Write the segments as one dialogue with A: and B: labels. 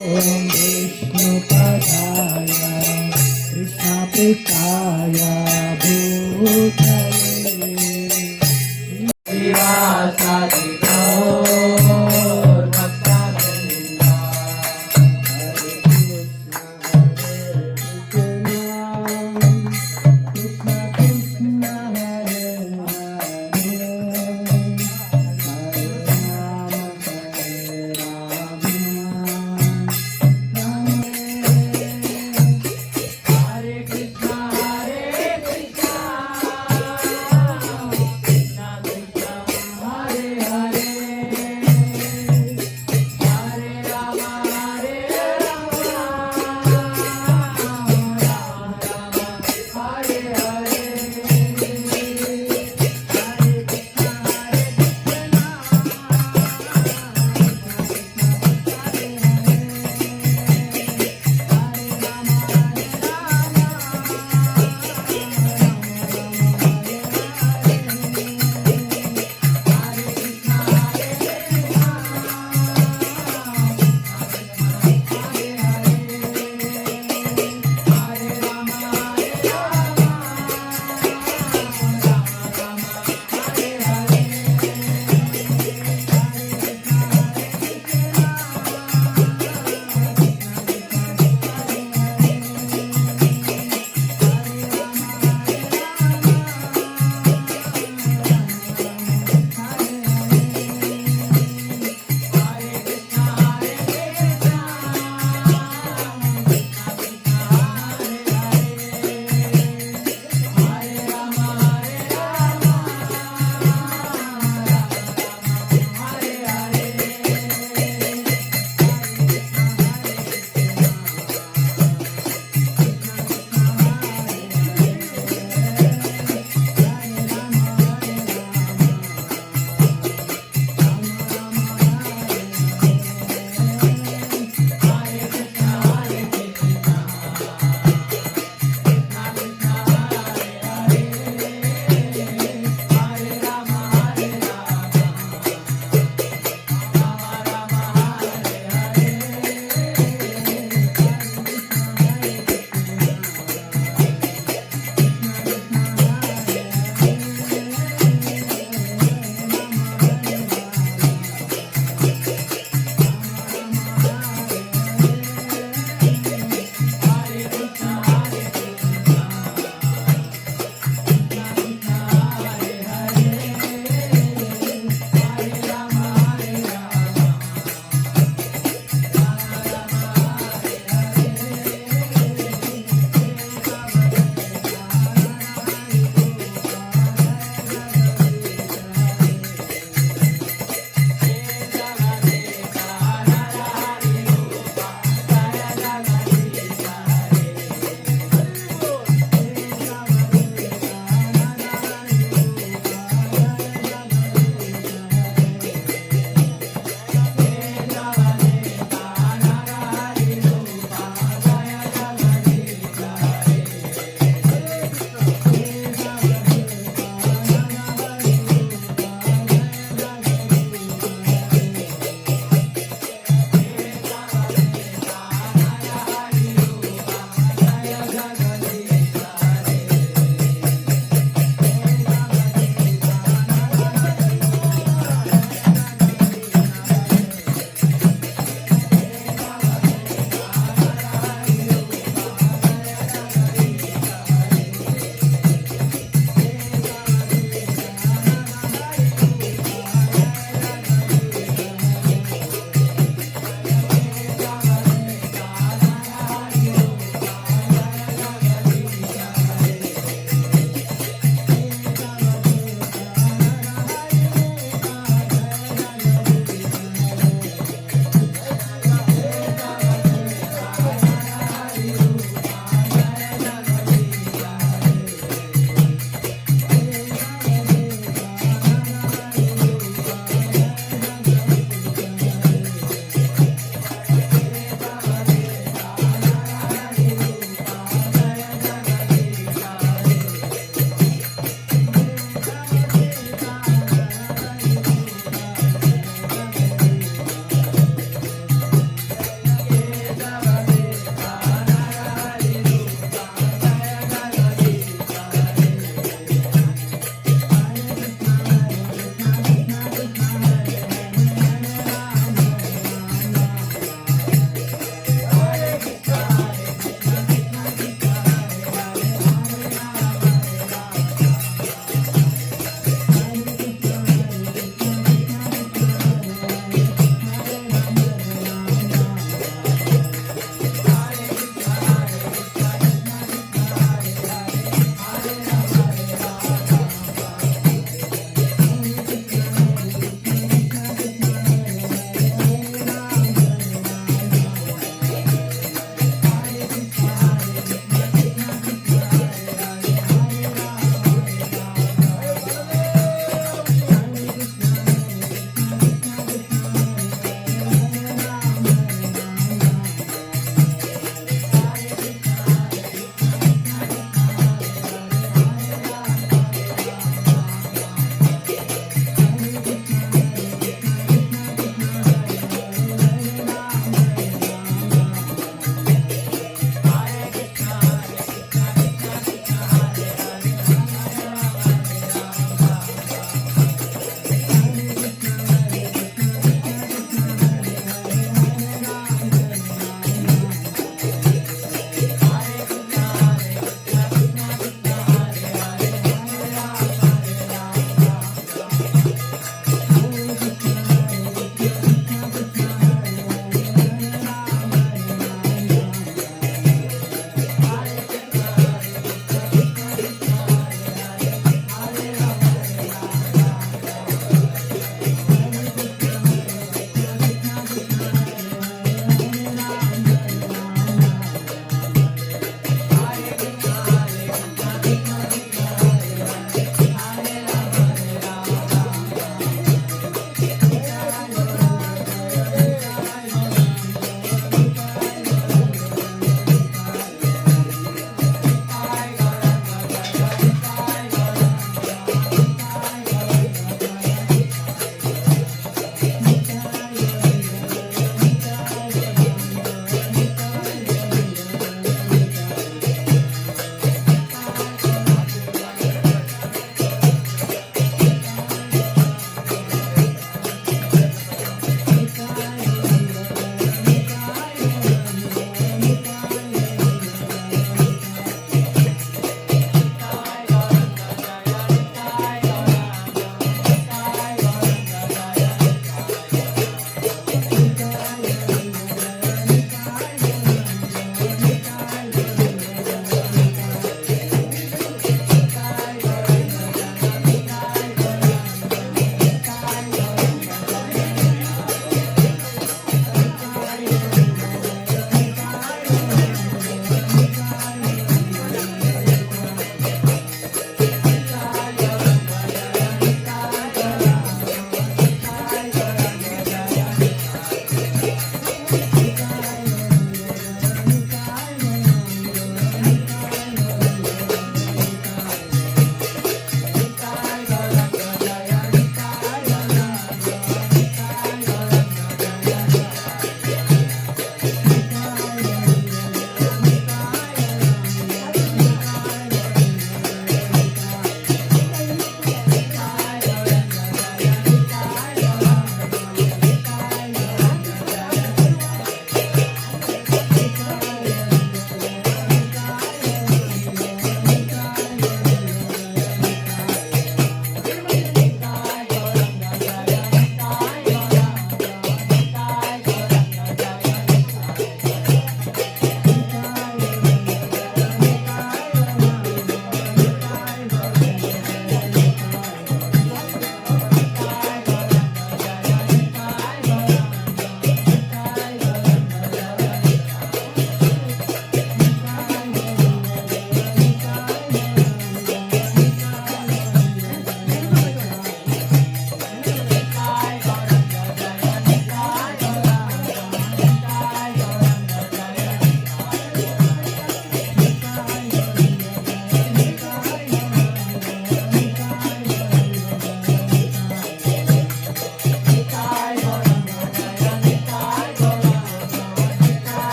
A: ॐ विष्णुपदाय कृष्णपृष्ठाय भूतले श्रीवासादितो भक्तवृन्दा हरे कृष्ण कृष्ण हरे हरे हरे राम हरे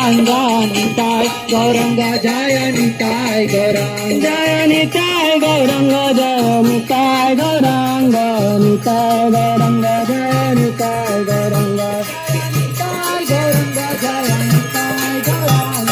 A: गौरांगा निताय गौरंग जय निताय गौरांग जय निताय गौरंग जय निताय गौरांग निताय गौरंग जय निताय गौरंग निताय गौरंग जय निताय गौरांग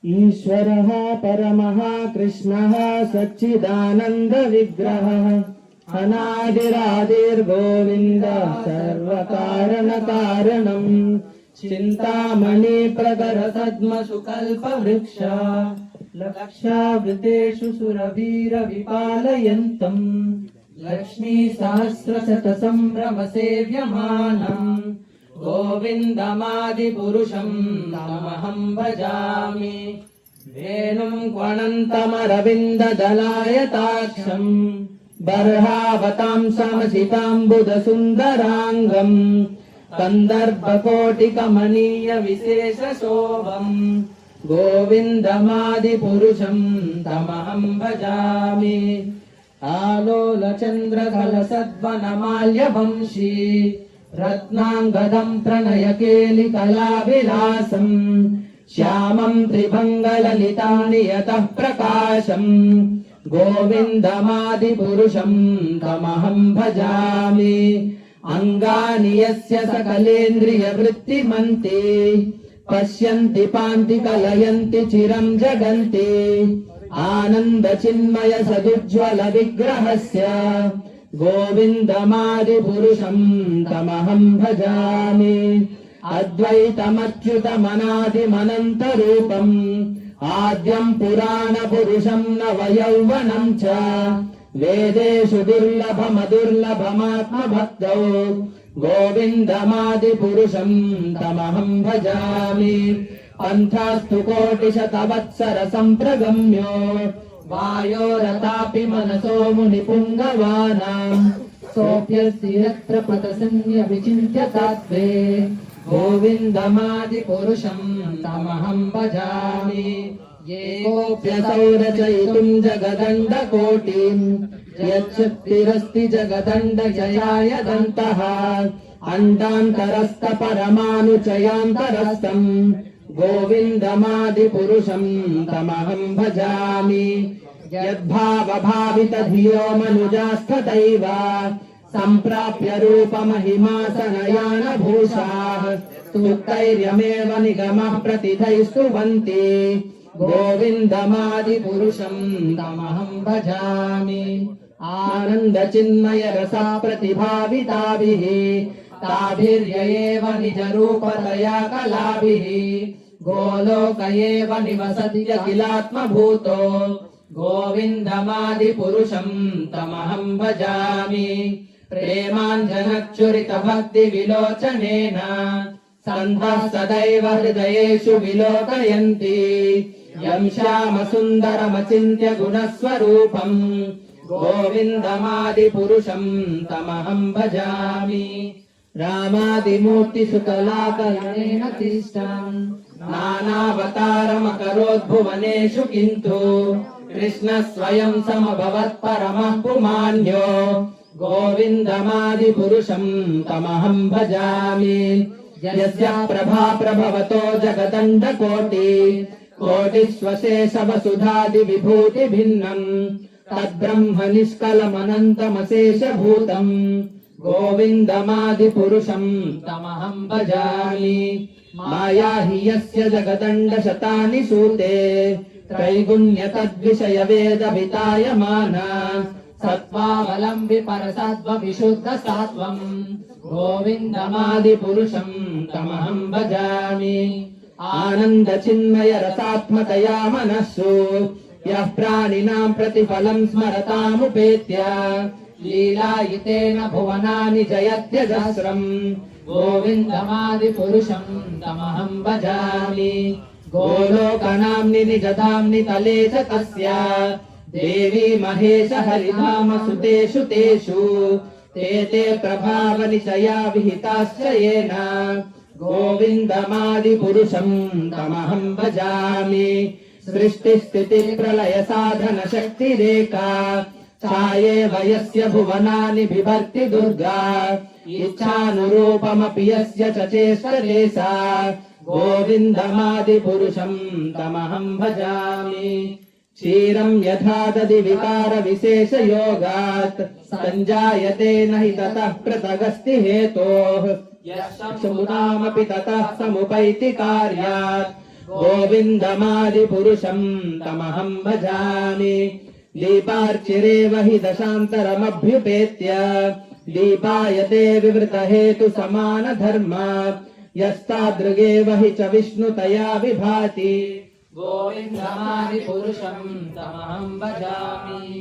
A: ईश्वरः परमः कृष्णः सच्चिदानंद विग्रहः अनादिरादिर्गोविन्दः सर्वकारण कारणम् चिन्तामणि प्रगर सद्मसुकल्पवृक्ष लक्षावृतेषु सुरवीर विपालयन्तम् लक्ष्मी सहस्रशत संभ्रम सेव्यमानम् गोविन्दमादिपुरुषं तमहं भजामि वेणुं क्वणन्तमरविन्ददलायताक्षम् बर्हावतां समसिताम्बुदसुन्दराङ्गम् कन्दर्पकोटिकमनीयविशेषशोभम् गोविन्दमादिपुरुषं तमहं भजामि आलोलचन्द्रकलसद्वनमाल्यवंशी रत्नांगदं प्रणयकेलिकलाविलासम् श्यामं त्रिभङ्गललितानियतः प्रकाशम् गोविन्दमादिपुरुषं तमहं भजामि अङ्गानि यस्य सकलेन्द्रियवृत्तिमन्ते पश्यन्ति पान्ति कलयन्ति चिरं जगन्ति आनन्दचिन्मय सदुज्ज्वल विग्रहस्य गोविन्दमादिपुरुषं तमहं भजामि अद्वैतमच्युतमनादिमनन्तरूपम् आद्यं पुराणपुरुषं नवयौवनं च वेदेषु दुर्लभमदुर्लभमात्मभक्तौ गोविन्दमादिपुरुषं तमहं भजामि पन्थास्तु कोटिशतवत्सर सम्प्रगम्यो वायोरतापि मनसो मुनिपुङ्गवानाम् सोऽप्यस्ति यत्र पतसन्य विचिन्त्य तत्त्वे गोविन्दमादिपुरुषं तमहं भजामि येकोऽप्यसौ रचयितुं जगदण्डकोटिम् यच्छक्तिरस्ति जगदण्डजयाय दन्तः अण्डान्तरस्थ परमाणुचयान्तरस्थम् गोविन्दमादिपुरुषं तमहं भजामि यद्भावभावितधियो मनुजास्तथैव सम्प्राप्य रूपमहिमासनयानभूषाः स्तुत्यैर्यमेव निगमः प्रतिथैस्तुवन्ति गोविन्दमादिपुरुषं तमहं भजामि आनन्दचिन्मय रसा प्रतिभाविताभिः ताभिर्य एव निजरूपतया कलाभिः गोलोक एव निवसति अखिलात्मभूतो गोविन्दमादिपुरुषं तमहं भजामि प्रेमाञ्जनच्चुरितभक्तिविलोचनेन सन्तः सदैव हृदयेषु विलोकयन्ति यं श्यामसुन्दरमचिन्त्य गुणस्वरूपम् गोविन्दमादिपुरुषं तमहं भजामि रामादिमूर्तिसुकलाकलनेन तिष्ठन् नानावतारमकरोद्भुवनेषु किन्तु कृष्ण स्वयं समभवत् परमः पुमान्यो गोविन्दमादिपुरुषं तमहं भजामि यस्य प्रभा प्रभवतो जगदण्डकोटि कोटिष्वशेषवसुधादिविभूतिभिन्नम् तद्ब्रह्म निष्कलमनन्तमशेषभूतम् गोविन्दमादिपुरुषं तमहं भजामि माया हि यस्य जगदण्डशतानि सूते त्रैगुण्यतद्विषयवेदभितायमाना सत्त्वावलम्बि परसत्त्वविशुद्धसात्वम् गोविन्दमादिपुरुषं तमहं भजामि आनन्दचिन्मयरसात्मकया मनस्सु यः प्राणिनां प्रतिफलं स्मरतामुपेत्य लीलायितेन भुवनानि जयत्यजस्रम् गोविन्दमादिपुरुषं तमहं भजामि गोलोकनाम्नि निजधाम्नि तले च तस्य देवी महेश हरिधाम सुतेषु तेषु ते प्रभावनिशया विहिताश्च येन गोविन्दमादिपुरुषं तमहं भजामि सृष्टिस्थितिप्रलयसाधनशक्तिरेका छायेव यस्य भुवनानि बिभर्ति दुर्गा इच्छानुरूपमपि यस्य च चेष्टते सा गोविन्दमादिपुरुषं तमहं भजामि क्षीरं यथा दधि विकारविशेषयोगात् सञ्जायते न हि ततः पृथगस्ति हेतोः यशमुनामपि ततः समुपैति कार्यात् गोविन्दमादिपुरुषं तमहं भजामि दीपार्चिरेव हि दशान्तरमभ्युपेत्य दीपायते विवृतहेतु समानधर्म यस्तादृगेव हि च विष्णुतया विभाति गोविन्दमादिपुरुषं तमहं भजामि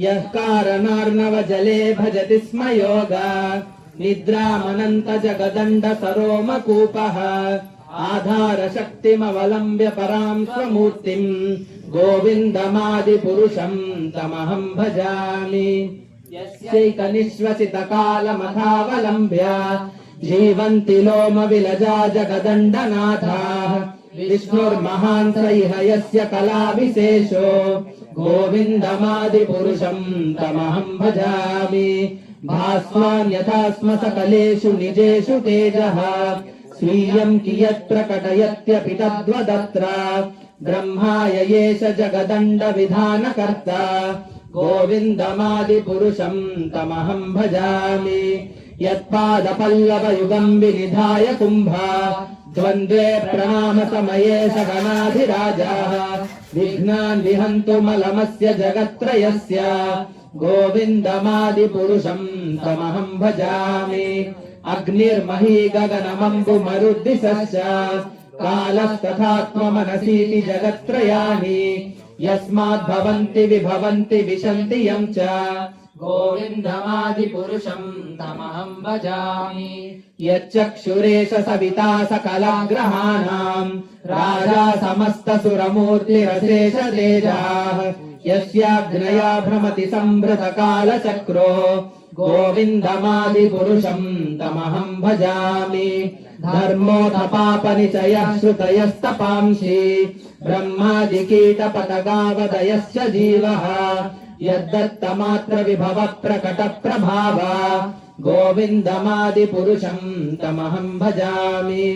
A: यः कारणार्णवजले भजति स्म योगा निद्रामनन्तजगदण्डसरोमकूपः आधारशक्तिमवलम्ब्य परां स्वमूर्तिम् गोविन्दमादिपुरुषं तमहं भजामि यस्यैकनिश्वसितकालमथावलम्ब्य जीवन्ति लोमविलजा जगदण्डनाथाः विष्णुर्महान् स इह यस्य कलाविशेषो गोविन्दमादिपुरुषं तमहं भजामि भास्वान् यथा स्म सकलेषु निजेषु तेजः स्वीयं कियत् प्रकटयत्यपि तद्वदत्र ब्रह्माय एष जगदण्डविधानकर्ता गोविन्दमादिपुरुषं तमहं भजामि यत्पादपल्लवयुगं विनिधाय कुम्भा द्वन्द्वे प्रणामसमये सगणाधिराजाः विघ्नान् विहन्तु मलमस्य जगत्त्रयस्य गोविन्दमादिपुरुषं तमहं भजामि अग्निर्मही गगनमम्बुमरुद्दिशश्च कालस्तथात्ममनसीति जगत्त्रयाणि यस्माद्भवन्ति विभवन्ति विशन्ति यं च गोविन्दमादिपुरुषं तमहं भजामि यच्चक्षुरेश सविता सकलग्रहाणां राजा समस्तसुरमूर्तिरशेष तेजाः यस्याग्नया भ्रमति संभृतकालचक्रो गोविन्दमादिपुरुषं तमहं भजामि धर्मोऽथ पापनिचयः श्रुतयस्तपांसि ब्रह्मादिकीटपतगावदयश्च जीवः यद्दत्तमात्र प्रकट प्रभाव गोविन्दमादिपुरुषं तमहं भजामि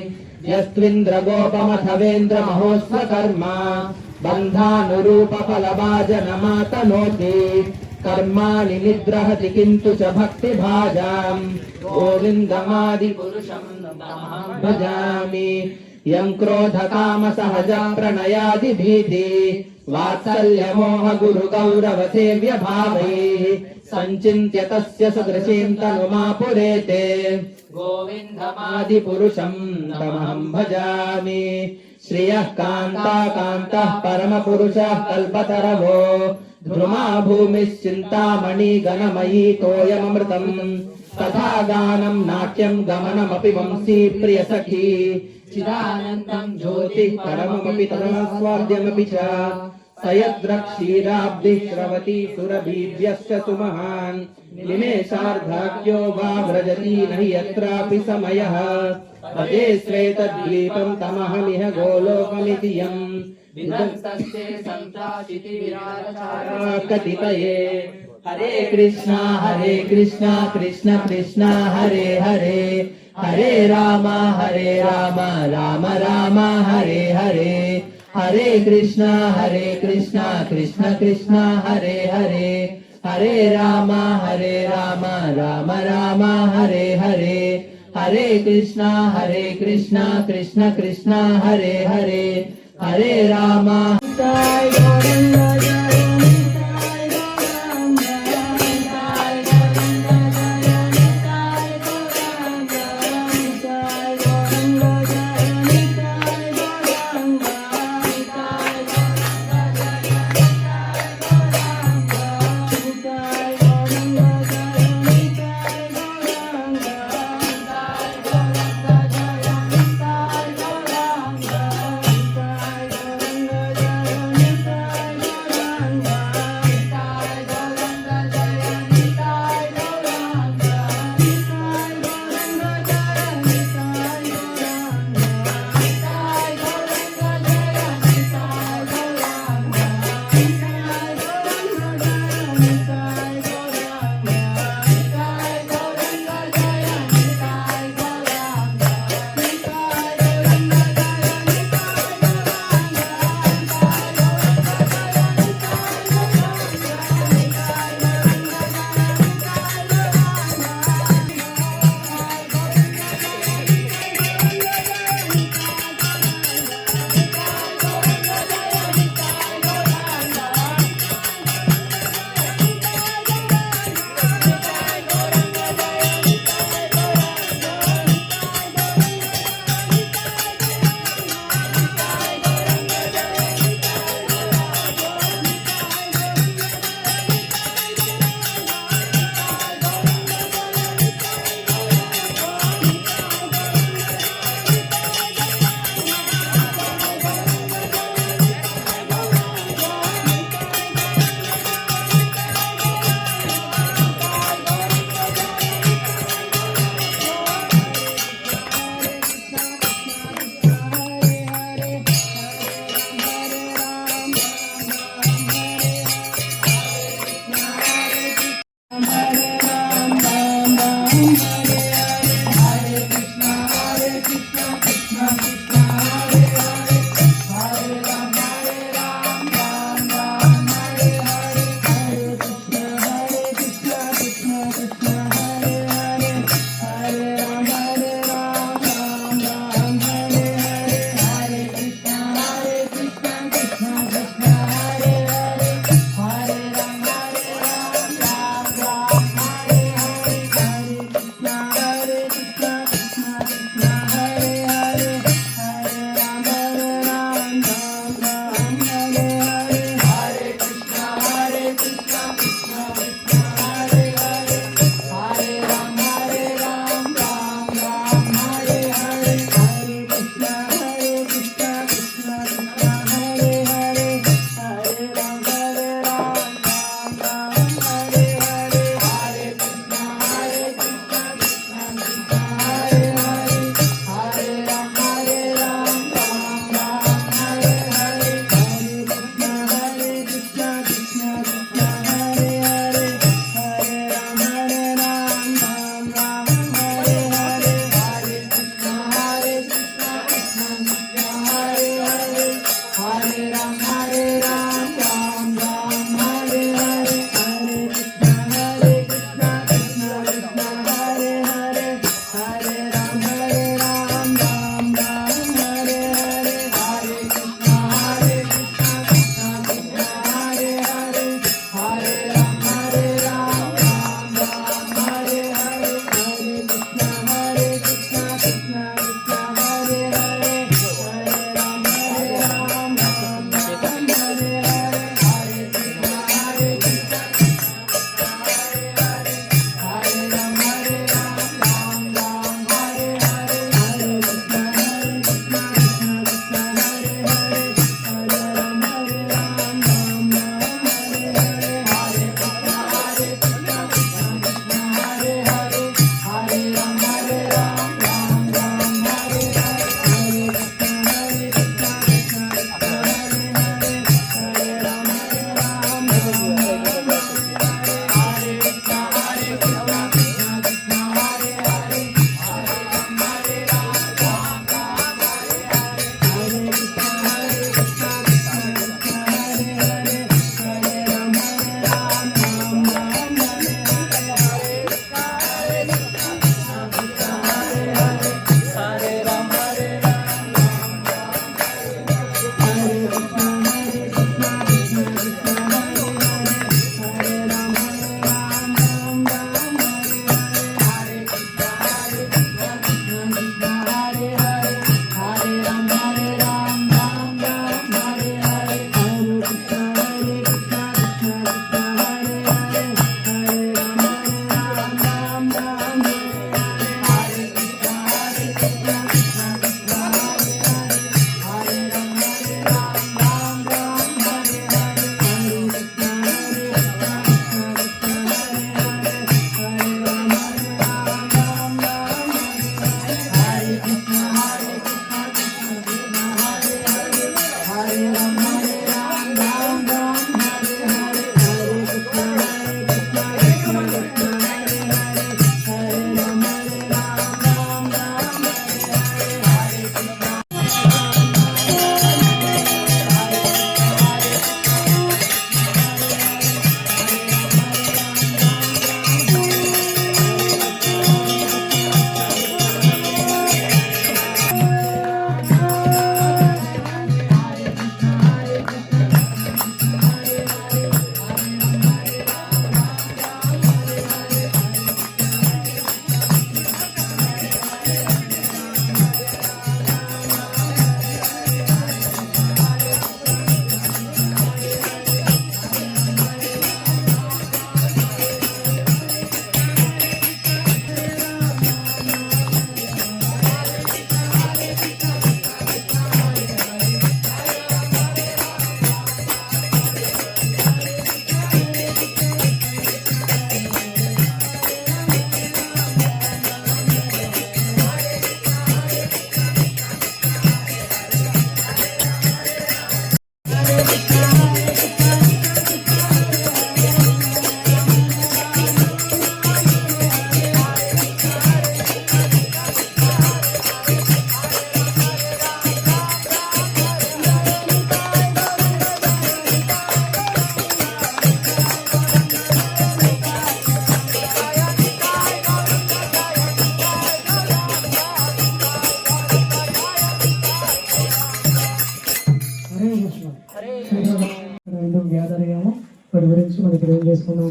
A: यस्त्विन्द्रगोपमथवेन्द्र महोत्स्वकर्म बन्धानुरूप फलभाजनमातनोति कर्माणि निग्रहति किन्तु च भक्तिभाजाम् गोविन्दमादिपुरुषं तमहं भजामि यं क्रोधकामसहज प्रणयादिभीति वात्सल्यमोह गुरुगौरवसेव्य भावैः सञ्चिन्त्य तस्य सदृशीं तनुमापुरेते गोविन्दमादिपुरुषं तमहं भजामि श्रियः कान्ताकान्तः परमपुरुषः कल्पतरवो ध्रुमा भूमिश्चिन्तामणि गणमयी तोयममृतम् तथा गानं नाट्यं गमनमपि वंशी प्रियसखी चिदानन्दं ज्योतिः परममपि तदास्वाद्यमपि च स यत्र क्षीराब्धिः स्रवति सुरभीभ्यश्च सुमहान् निमेषार्धाख्यो वा व्रजति न हि यत्रापि समयः पदे श्वेतद्वीपं तमहमिह गोलोकमिति यम् विदन्तस्ते सन्त्राचिति विराजचारा कतिपये हरे कृष्णा कृष्ण कृष्ण हरे हरे हरे राम राम राम हरे हरे हरे कृष्णा कृष्ण कृष्ण हरे हरे हरे राम राम राम हरे हरे हरे कृष्णा कृष्ण कृष्ण हरे हरे हरे राम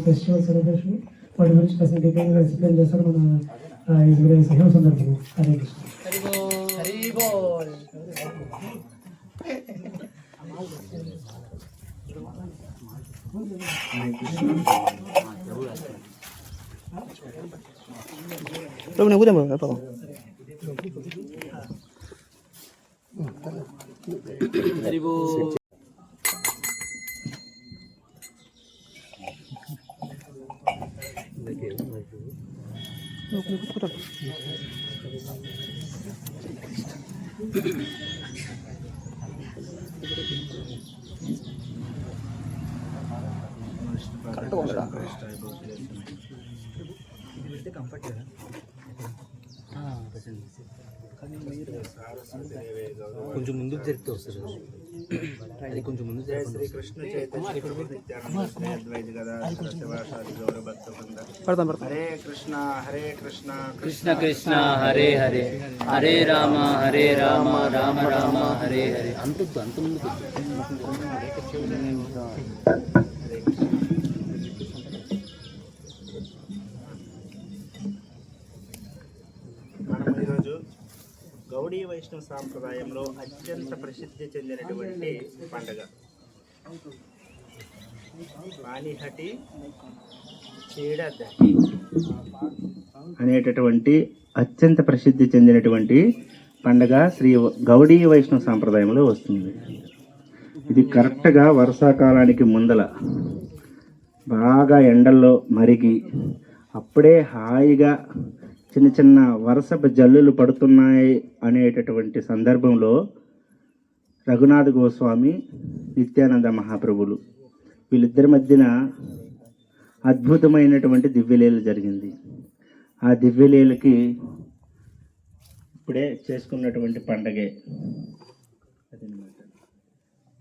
B: ఫెస్టివల్ సెలబ్రేషన్ వాటి గురించి కాస్త డీటెయిల్గా ఎక్స్ప్లెయిన్ చేస్తారు మన సహ్యం సందర్భం. హరే కృష్ణ.
C: కొంచెం ముందుకు జరిగితే వస్తుంది. అది కొంచెం ముందు శ్రీకృష్ణ హరే కృష్ణ హరే కృష్ణ కృష్ణ కృష్ణ హరే హరే హరే రామ రామ రామ హరే హరే. అంత ముందు
D: మనం ఈరోజు గౌడీ వైష్ణవ సాంప్రదాయంలో అత్యంత ప్రసిద్ధి చెందినటువంటి పండుగ పానిహటి చీడదహి అనేటటువంటి అత్యంత ప్రసిద్ధి చెందినటువంటి పండుగ శ్రీ గౌడీ వైష్ణవ సాంప్రదాయంలో వస్తుంది. ఇది కరెక్ట్గా వర్షాకాలానికి ముందల బాగా ఎండల్లో మరిగి అప్పుడే హాయిగా చిన్న చిన్న వర్షపు జల్లులు పడుతున్నాయి అనేటటువంటి సందర్భంలో రఘునాథ గోస్వామి, నిత్యానంద మహాప్రభులు వీళ్ళిద్దరి మధ్యన అద్భుతమైనటువంటి దివ్యలీల జరిగింది. ఆ దివ్యలీలకి ఇప్పుడే చేసుకున్నటువంటి పండగే అదనమాట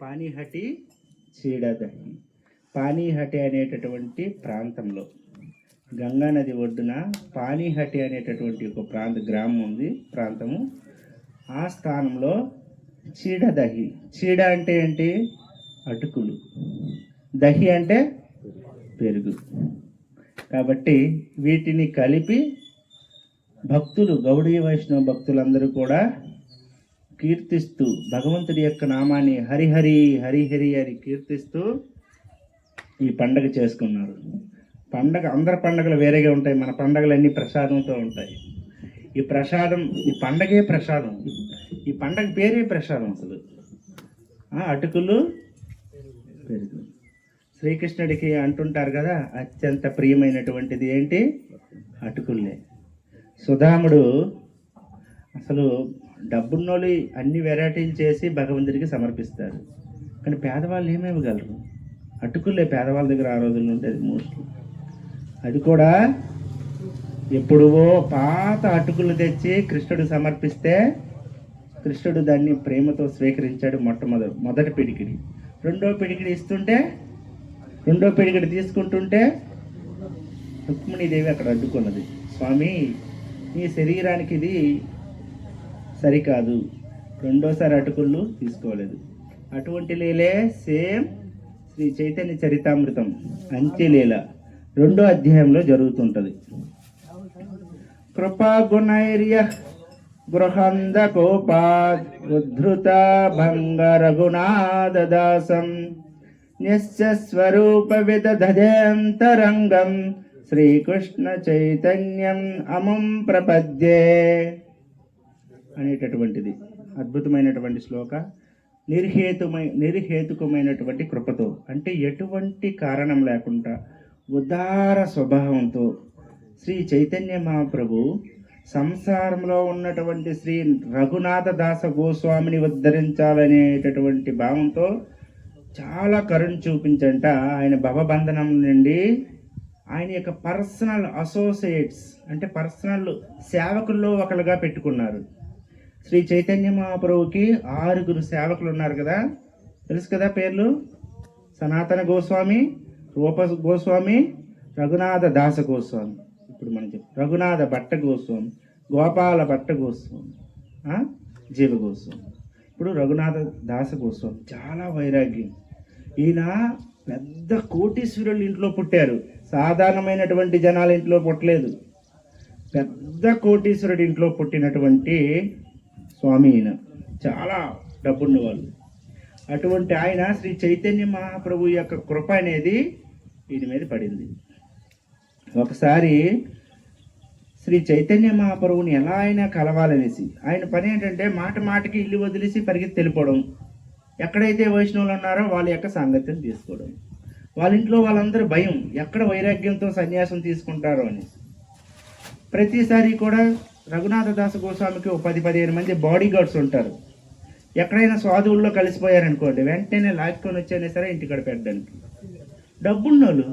D: పానిహటి చీడదహి. పానిహటి అనేటటువంటి ప్రాంతంలో గంగా నది ఒడ్డున పానిహటి అనేటటువంటి ఒక గ్రామం ఉంది, ప్రాంతము. ఆ స్థానంలో చీడదహి. చీడ అంటే ఏంటి? అటుకులు. దహి అంటే పెరుగు. కాబట్టి వీటిని కలిపి భక్తులు, గౌడీ వైష్ణవ భక్తులందరూ కూడా కీర్తిస్తూ భగవంతుడి యొక్క నామాన్ని హరిహరి హరిహరి అని కీర్తిస్తూ ఈ పండగ చేసుకున్నారు. పండగ అందరి పండగలు వేరేగా ఉంటాయి, మన పండగలన్నీ ప్రసాదంతో ఉంటాయి. ఈ పండగే ప్రసాదం. ఈ పండగ పేరే ప్రసాదం. అసలు అటుకులు పెరుగు. శ్రీకృష్ణుడికి అంటుంటారు కదా, అత్యంత ప్రియమైనటువంటిది ఏంటి? అటుకుల్లే. సుధాముడు అసలు డబ్బున్నోళ్ళు అన్ని వెరైటీలు చేసి భగవంతుడికి సమర్పిస్తారు, కానీ పేదవాళ్ళు ఏమేమిగలరు? అటుకుల్లే పేదవాళ్ళ దగ్గర ఆ రోజుల్లో ఉంటుంది మోస్ట్లీ. అది కూడా ఎప్పుడువో పాత అటుకులు తెచ్చి కృష్ణుడు సమర్పిస్తే కృష్ణుడు దాన్ని ప్రేమతో స్వీకరించాడు. మొదటి పిడికిడి. రెండో పిడికిడి ఇస్తుంటే, రెండో పిడికిడి తీసుకుంటుంటే రుక్మిణీదేవి అక్కడ అడ్డుకున్నది. స్వామి, నీ శరీరానికి ఇది సరికాదు. రెండోసారి అటుకుళ్ళు తీసుకోలేదు. అటువంటి లీలే సేమ్ శ్రీ చైతన్య చరితామృతం అంత్యలీల 2వ అధ్యాయంలో జరుగుతుంటది. కృపాగుణైర్య గృహంద కోపాద్ ఉద్ధృత భంగ రఘునాథదాసం న్యస్య స్వరూప విదధేంతరంగం శ్రీకృష్ణ చైతన్యం అమం ప్రపద్యే అనేటటువంటిది అద్భుతమైనటువంటి శ్లోక. నిర్హేతుకమైనటువంటి కృపతో, అంటే ఎటువంటి కారణం లేకుండా ఉదార స్వభావంతో శ్రీ చైతన్య మహాప్రభు సంసారంలో ఉన్నటువంటి శ్రీ రఘునాథ దాస గోస్వామిని ఉద్ధరించాలనేటటువంటి భావంతో చాలా కరుణ చూపించంట. ఆయన భవబంధనం నుండి ఆయన యొక్క పర్సనల్ అసోసియేట్స్, అంటే పర్సనల్ సేవకుల్లో ఒకరుగా పెట్టుకున్నారు. శ్రీ చైతన్య మహాప్రభుకి 6 సేవకులు ఉన్నారు కదా, తెలుసు కదా పేర్లు? సనాతన గోస్వామి, రూప గోస్వామి, రఘునాథ దాస గోస్వామి. ఇప్పుడు మనం రఘునాథ భట్ట గోస్వామి, గోపాల భట్ట గోస్వామి, జీవ గోస్వామి. ఇప్పుడు రఘునాథ దాస గోస్వామి చాలా వైరాగ్యం. ఈయన పెద్ద కోటీశ్వరుల ఇంట్లో పుట్టారు. సాధారణమైనటువంటి జనాల ఇంట్లో పుట్టలేదు, పెద్ద కోటీశ్వరుడి ఇంట్లో పుట్టినటువంటి స్వామి ఈయన. చాలా డబ్బున్న వాళ్ళు. అటువంటి ఆయన శ్రీ చైతన్య మహాప్రభు యొక్క కృప అనేది ఈయన మీద పడింది. ఒకసారి శ్రీ చైతన్య మహాప్రభుని ఎలా అయినా కలవాలనేసి ఆయన పని ఏంటంటే మాట మాటకి ఇల్లు వదిలేసి పరిగెత్తి వెళ్ళిపోవడం, ఎక్కడైతే వైష్ణవులు ఉన్నారో వాళ్ళ యొక్క సాంగత్యం తీసుకోవడం. వాళ్ళ ఇంట్లో వాళ్ళందరూ భయం, ఎక్కడ వైరాగ్యంతో సన్యాసం తీసుకుంటారో అని. ప్రతిసారి కూడా రఘునాథ దాస గోస్వామికి 10-15 మంది బాడీ గార్డ్స్ ఉంటారు. ఎక్కడైనా సాధువుల్లో కలిసిపోయారనుకోండి, వెంటనే లాక్కొని వచ్చైనా సరే ఇంటికాడ పెట్టడానికి. డబ్బున్నోళ్ళు,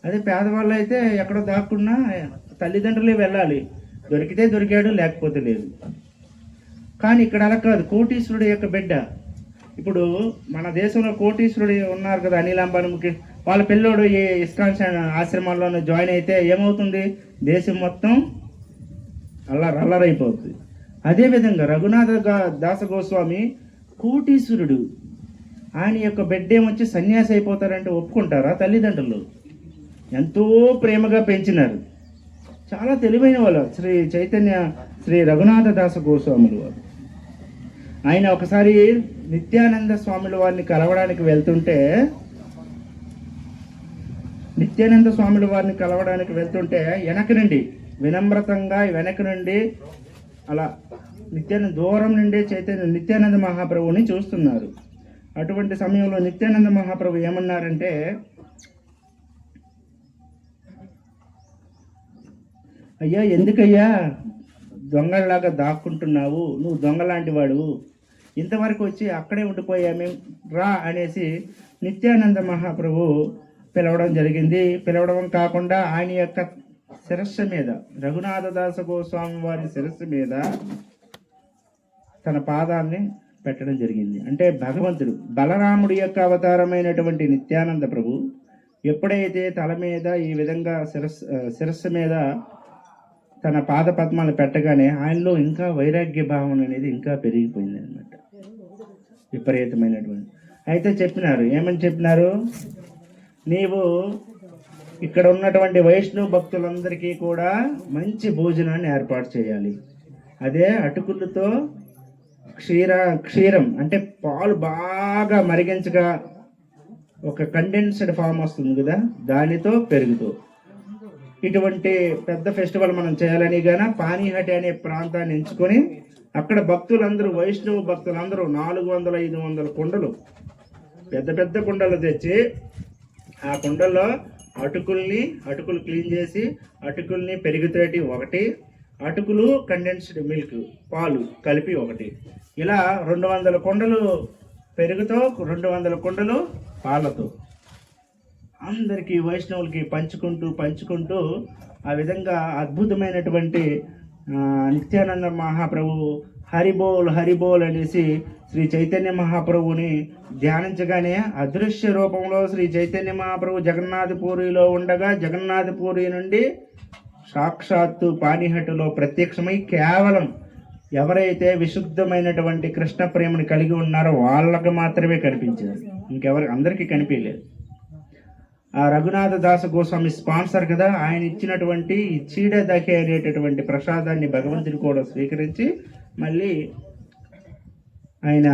D: అదే పేదవాళ్ళు అయితే ఎక్కడో దాక్కున్నా తల్లిదండ్రులే వెళ్ళాలి, దొరికితే దొరికాడు, లేకపోతే లేదు. కానీ ఇక్కడ అలా కాదు, కోటీశ్వరుడు యొక్క బిడ్డ. ఇప్పుడు మన దేశంలో కోటీశ్వరుడు ఉన్నారు కదా, అనిల్ అంబానీకి వాళ్ళ పిల్లోడు ఈ ఇస్కాన్ ఆశ్రమాల్లోనే జాయిన్ అయితే ఏమవుతుంది, దేశం మొత్తం అల్లరైపోతుంది. అదేవిధంగా రఘునాథ దాస గోస్వామి కోటీశ్వరుడు, ఆయన యొక్క బిడ్డ ఏమొచ్చి సన్యాసి అయిపోతారంటే ఒప్పుకుంటారా తల్లిదండ్రులు? ఎంతో ప్రేమగా పెంచినారు, చాలా తెలివైన వాళ్ళు శ్రీ రఘునాథ దాస గోస్వాములు వారు. ఆయన ఒకసారి నిత్యానంద స్వాముల వారిని కలవడానికి వెళ్తుంటే వెనక నుండి వినమ్రతంగా వెనక నుండి అలా దూరం నుండి నిత్యానంద మహాప్రభుని చూస్తున్నారు. అటువంటి సమయంలో నిత్యానంద మహాప్రభు ఏమన్నారంటే, అయ్యా ఎందుకయ్యా దొంగలాగా దాక్కుంటున్నావు, నువ్వు దొంగలాంటి వాడు, ఇంతవరకు వచ్చి అక్కడే ఉండిపోయామే, రా అనేసి నిత్యానంద మహాప్రభు పిలవడం జరిగింది. పిలవడం కాకుండా ఆయన యొక్క శిరస్సు మీద, రఘునాథ దాస గోస్వామి వారి శిరస్సు మీద తన పాదాన్ని పెట్టడం జరిగింది. అంటే భగవంతుడు బలరాముడి యొక్క అవతారమైనటువంటి నిత్యానంద ప్రభు ఎప్పుడైతే తల మీద ఈ విధంగా శిరస్సు మీద తన పాద పద్మాలు పెట్టగానే ఆయనలో ఇంకా వైరాగ్య భావన అనేది ఇంకా పెరిగిపోయింది అనమాట, విపరీతమైనటువంటి. అయితే చెప్పినారు, ఏమని చెప్పినారు, నీవు ఇక్కడ ఉన్నటువంటి వైష్ణవ భక్తులందరికీ కూడా మంచి భోజనాన్ని ఏర్పాటు చేయాలి. అదే అటుకులతో క్షీరం అంటే పాలు బాగా మరిగించగా ఒక కండెన్స్డ్ ఫామ్ వస్తుంది కదా, దానితో పెరుగుతో. ఇటువంటి పెద్ద ఫెస్టివల్ మనం చేయాలని గాన పానీహటి అనే ప్రాంతాన్ని ఎంచుకొని అక్కడ భక్తులందరూ, వైష్ణవ భక్తులందరూ 400-500 కుండలు, పెద్ద పెద్ద కుండలు తెచ్చి ఆ కుండల్లో అటుకులు క్లీన్ చేసి అటుకుల్ని పెరుగుతోటి ఒకటి, అటుకులు కండెన్స్డ్ మిల్క్ పాలు కలిపి ఒకటి, ఇలా 200 కుండలు పెరుగుతో 200 కుండలు పాలతో అందరికీ వైష్ణవులకి పంచుకుంటూ ఆ విధంగా అద్భుతమైనటువంటి నిత్యానంద మహాప్రభు హరిబోల్ అనేసి శ్రీ చైతన్య మహాప్రభుని ధ్యానించగానే అదృశ్య రూపంలో శ్రీ చైతన్య మహాప్రభు జగన్నాథపూరిలో ఉండగా జగన్నాథపూరి నుండి సాక్షాత్తు పానీహట్టులో ప్రత్యక్షమై కేవలం ఎవరైతే విశుద్ధమైనటువంటి కృష్ణ ప్రేమను కలిగి ఉన్నారో వాళ్ళకి మాత్రమే కనిపించారు, అందరికీ కనిపించలేదు. ఆ రఘునాథ దాస గోస్వామి స్పాన్సర్ కదా, ఆయన ఇచ్చినటువంటి ఈ చీడదఖి అనేటటువంటి ప్రసాదాన్ని భగవంతుడు కూడా స్వీకరించి మళ్ళీ ఆయన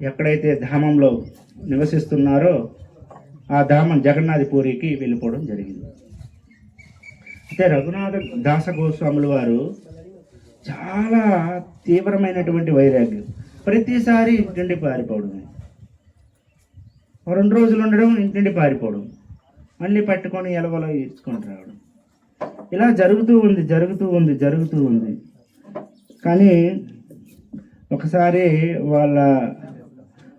D: ఎక్కడైతే ధామంలో నివసిస్తున్నారో ఆ ధామం జగన్నాథపూరికి వెళ్ళిపోవడం జరిగింది. అయితే రఘునాథ దాస గోస్వాముల వారు చాలా తీవ్రమైనటువంటి వైరాగ్యం, ప్రతిసారి ఇంటి నుండి పారిపోవడమే, 2 రోజులు ఉండడం, ఇంటి నుండి పారిపోవడం, మళ్ళీ పట్టుకొని ఎలవలో ఈడ్చుకొని రావడం, ఇలా జరుగుతూ ఉంది. కానీ ఒకసారి వాళ్ళ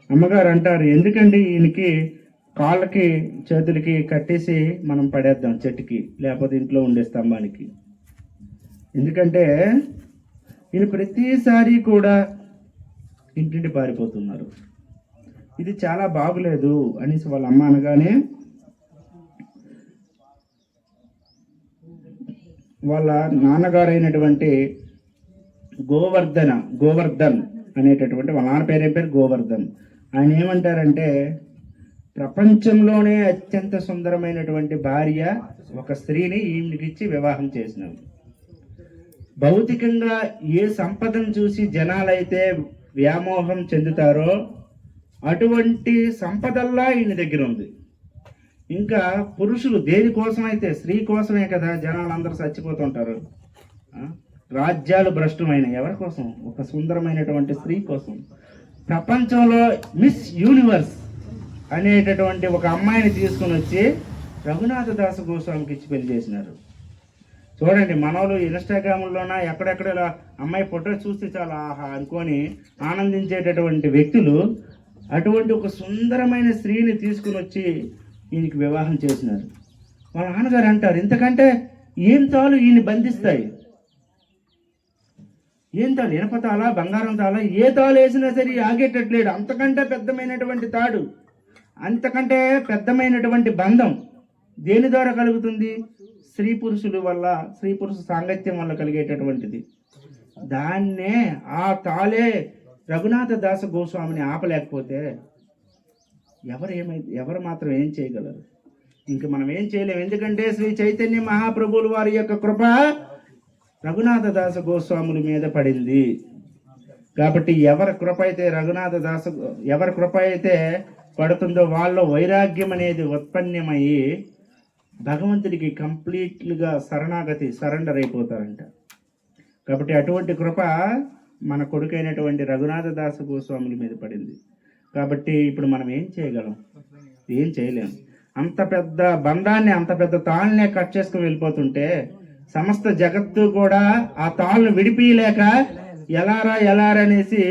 D: అమ్మగారు అంటారు, ఎందుకండి ఈయనకి కాళ్ళకి చేతులకి కట్టేసి మనం పడేద్దాం చెట్టుకి, లేకపోతే ఇంట్లో ఉండే స్తంభానికి, ఎందుకంటే ఈయన ప్రతిసారి కూడా ఇంటింటి పారిపోతున్నారు, ఇది చాలా బాగులేదు అనేసి వాళ్ళ అమ్మ అనగానే వాళ్ళ నాన్నగారైనటువంటి గోవర్ధన్ అనేటటువంటి వాళ్ళ నాన్న పేరు గోవర్ధన్, ఆయన ఏమంటారంటే, ప్రపంచంలోనే అత్యంత సుందరమైనటువంటి భార్య ఒక స్త్రీని ఈయనకిచ్చి వివాహం చేసినాం. భౌతికంగా ఏ సంపదను చూసి జనాలైతే వ్యామోహం చెందుతారో అటువంటి సంపదల్లా ఈయన దగ్గర ఉంది. ఇంకా పురుషులు దేనికోసమైతే, స్త్రీ కోసమే కదా జనాలందరూ చచ్చిపోతుంటారు. రాజ్యాలు భ్రష్టమైన ఎవరి కోసం? ఒక సుందరమైనటువంటి స్త్రీ కోసం. ప్రపంచంలో మిస్ యూనివర్స్ అనేటటువంటి ఒక అమ్మాయిని తీసుకుని వచ్చి రఘునాథ దాస గోస్వామికి ఇచ్చి పెళ్లి చేసినారు. చూడండి, మనోళ్ళు ఇన్స్టాగ్రామ్లోన ఎక్కడెక్కడ ఇలా అమ్మాయి ఫోటో చూస్తే చాలా ఆహా అనుకొని ఆనందించేటటువంటి వ్యక్తులు అటువంటి ఒక సుందరమైన స్త్రీని తీసుకుని వచ్చి ఈయనకి వివాహం చేసినారు. వాళ్ళ నాన్నగారు అంటారు, ఇంతకంటే ఏం తాలు ఈయన బంధిస్తాయి? ఏం తాళ్ళు? ఇనప తాళ, బంగారం తాళ, ఏ తాళు వేసినా సరే ఆగేటట్లేడు. అంతకంటే పెద్దమైనటువంటి తాడు, అంతకంటే పెద్దమైనటువంటి బంధం దేని ద్వారా కలుగుతుంది? స్త్రీ పురుషుల వల్ల, స్త్రీ పురుష సాంగత్యం వల్ల కలిగేటటువంటిది. దాన్నే ఆ తాళే రఘునాథ దాస గోస్వామిని ఆపలేకపోతే ఎవరు మాత్రం ఏం చేయగలరు? ఇంక మనం ఏం చేయలేము. ఎందుకంటే శ్రీ చైతన్య మహాప్రభువుల వారి యొక్క కృప రఘునాథ దాస గోస్వాముల మీద పడింది. కాబట్టి ఎవరి కృప అయితే పడుతుందో వాళ్ళ వైరాగ్యం అనేది ఉత్పన్నమయ్యి భగవంతుడికి కంప్లీట్గా సరెండర్ అయిపోతారంట. కాబట్టి అటువంటి కృప మన కొడుకైనటువంటి రఘునాథ దాస గోస్వాముల మీద పడింది. కాబట్టి ఇప్పుడు మనం ఏం చేయగలం? ఏం చేయలేం. అంత పెద్ద బంధాన్ని, అంత పెద్ద తాళ్ళనే కట్ చేసుకుని వెళ్ళిపోతుంటే సమస్త జగత్తు కూడా ఆ తాళ్ళను విడిపియలేక ఎలారా అనేసి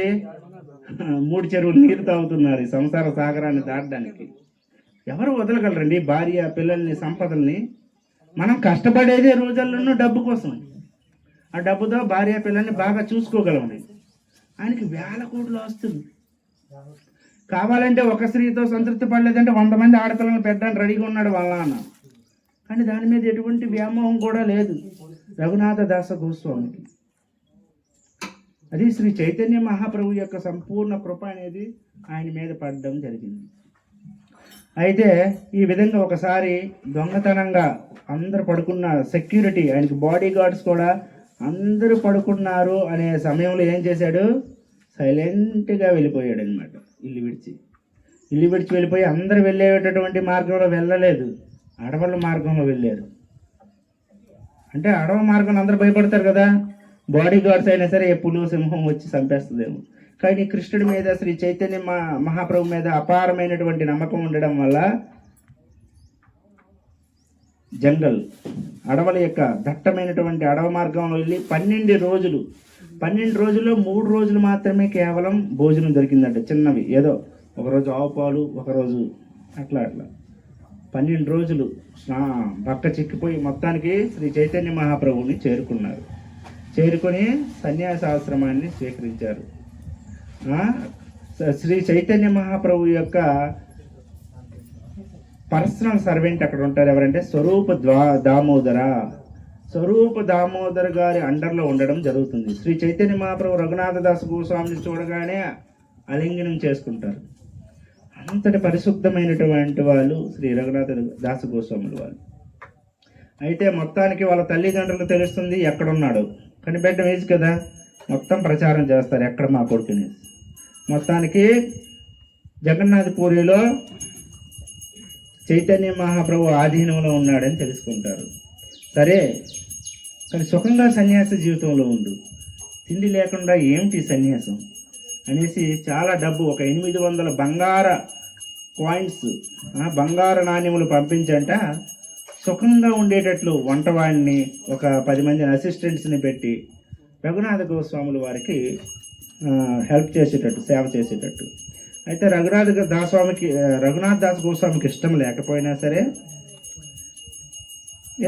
D: 3 చెరువులు నీరు తాగుతున్నారు ఈ సంసార సాగరాన్ని దాటడానికి. ఎవరు వదలగలరండి భార్య, పిల్లల్ని, సంపదల్ని? మనం కష్టపడేదే రోజుల్లోనూ డబ్బు కోసం. ఆ డబ్బుతో భార్య, పిల్లల్ని బాగా చూసుకోగలమని. ఆయనకి 1000 కోట్లు ఆస్తులు. కావాలంటే ఒక స్త్రీతో సంతృప్తి పడలేదంటే 100 మంది ఆడపిల్లలను పెట్టడానికి రెడీగా ఉన్నాడు వాళ్ళ నాన్న. కానీ దాని మీద ఎటువంటి వ్యామోహం కూడా లేదు రఘునాథ దాస గోస్వామికి. అది శ్రీ చైతన్య మహాప్రభు యొక్క సంపూర్ణ కృప అనేది ఆయన మీద పడడం జరిగింది. అయితే ఈ విధంగా ఒకసారి దొంగతనంగా అందరు పడుకున్న సెక్యూరిటీ, ఆయనకి బాడీ గార్డ్స్ కూడా అందరూ పడుకున్నారు అనే సమయంలో ఏం చేశాడు? సైలెంట్గా వెళ్ళిపోయాడు అనమాట. ఇల్లు విడిచి వెళ్ళిపోయి అందరు వెళ్ళేటటువంటి మార్గంలో వెళ్ళలేదు, అడవుల మార్గంలో వెళ్ళారు. అంటే అడవి మార్గంలో అందరూ భయపడతారు కదా, బాడీ గార్డ్స్ అయినా సరే పులు, సింహం వచ్చి చంపేస్తుందేమో. కానీ కృష్ణుడి మీద, శ్రీ చైతన్య మహాప్రభు మీద అపారమైనటువంటి నమ్మకం ఉండడం వల్ల జంగల్, అడవుల యొక్క దట్టమైనటువంటి అడవి మార్గంలో వెళ్ళి 12 రోజులు 12 రోజుల్లో 3 రోజులు మాత్రమే కేవలం భోజనం దొరికిందంట. చిన్నవి, ఏదో ఒకరోజు ఆవు పాలు, ఒకరోజు అట్లా 12 రోజులు బక్క చిక్కిపోయి మొత్తానికి శ్రీ చైతన్య మహాప్రభువుని చేరుకున్నారు. చేరుకొని సన్యాసాశ్రమాన్ని స్వీకరించారు. శ్రీ చైతన్య మహాప్రభు యొక్క పర్సనల్ సర్వెంట్ అక్కడ ఉంటారు. ఎవరంటే స్వరూప దామోదర గారి అండర్లో ఉండడం జరుగుతుంది. శ్రీ చైతన్య మహాప్రభు రఘునాథ దాస గోస్వామిని చూడగానే ఆలింగనం చేసుకుంటారు. అంతటి పరిశుద్ధమైనటువంటి వాళ్ళు శ్రీ రఘునాథ దాస గోస్వాముల వాళ్ళు. అయితే మొత్తానికి వాళ్ళ తల్లిదండ్రులకు తెలుస్తుంది ఎక్కడున్నాడు. కానీ బిడ్డ వేసి కదా మొత్తం ప్రచారం చేస్తారు ఎక్కడ మా కొడుకుని. మొత్తానికి జగన్నాథ్ పూరిలో చైతన్య మహాప్రభు ఆధీనంలో ఉన్నాడని తెలుసుకుంటారు. సరే, కానీ సుఖంగా సన్యాస జీవితంలో ఉండు, తిండి లేకుండా ఏమిటి సన్యాసం అనేసి చాలా డబ్బు, ఒక 800 బంగార కాయిన్స్, బంగారు నాణ్యములు పంపించంట. సుఖంగా ఉండేటట్లు వంటవాడిని, ఒక 10 మందిని అసిస్టెంట్స్ని పెట్టి రఘునాథ గోస్వాముల వారికి హెల్ప్ చేసేటట్టు, సేవ చేసేటట్టు. అయితే రఘునాథ దాస గోస్వామికి ఇష్టం లేకపోయినా సరే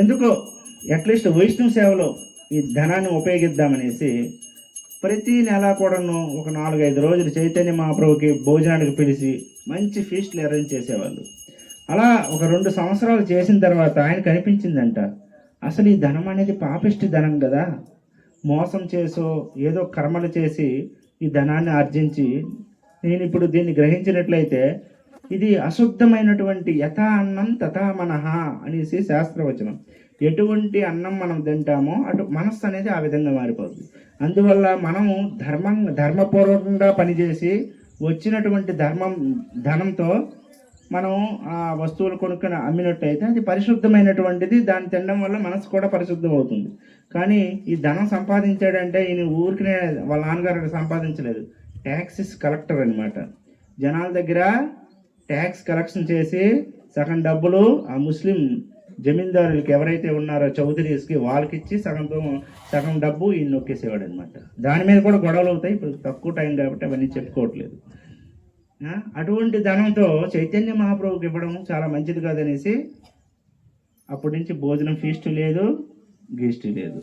D: ఎందుకో అట్లీస్ట్ వైష్ణవ సేవలో ఈ ధనాన్ని ఉపయోగిద్దామనేసి ప్రతి నెల కూడాను ఒక 4-5 రోజులు చైతన్య మహాప్రభుకి భోజనానికి పిలిచి మంచి ఫీస్ట్లు అరేంజ్ చేసేవాళ్ళు. అలా ఒక 2 సంవత్సరాలు చేసిన తర్వాత ఆయనకు అనిపించిందంట, అసలు ఈ ధనం అనేది పాపిష్టి ధనం కదా, మోసం చేసో ఏదో కర్మలు చేసి ఈ ధనాన్ని ఆర్జించి నేను ఇప్పుడు దీన్ని గ్రహించినట్లయితే ఇది అశుద్ధమైనటువంటి యథా అన్నం తథా మనః అనేసి శాస్త్రవచనం. ఎటువంటి అన్నం మనం తింటామో అటు మనస్సు అనేది ఆ విధంగా మారిపోతుంది. అందువల్ల మనము ధర్మపూర్వకంగా పనిచేసి వచ్చినటువంటి ధనంతో మనం ఆ వస్తువులు కొనుక్కొని అమ్మినట్టయితే అది పరిశుద్ధమైనటువంటిది. దాన్ని తినడం వల్ల మనసు కూడా పరిశుద్ధం అవుతుంది. కానీ ఈ ధనం సంపాదించాడంటే ఈయన ఊరికినే వాళ్ళ నాన్నగారు సంపాదించలేదు, ట్యాక్సెస్ కలెక్టర్ అనమాట. జనాల దగ్గర ట్యాక్స్ కలెక్షన్ చేసి సగం డబ్బులు ఆ ముస్లిం జమీందారులకి ఎవరైతే ఉన్నారో చౌదరీస్కి వాళ్ళకి ఇచ్చి సగం డబ్బు ఈయన నొక్కేసేవాడు అనమాట. దాని మీద కూడా గొడవలు అవుతాయి. ఇప్పుడు తక్కువ టైం కాబట్టి అవన్నీ చెప్పుకోవట్లేదు. అటువంటి ధనంతో చైతన్య మహాప్రభుకి ఇవ్వడం చాలా మంచిది కాదనేసి అప్పటి నుంచి భోజనం ఫీస్టు లేదు, గీస్టు లేదు,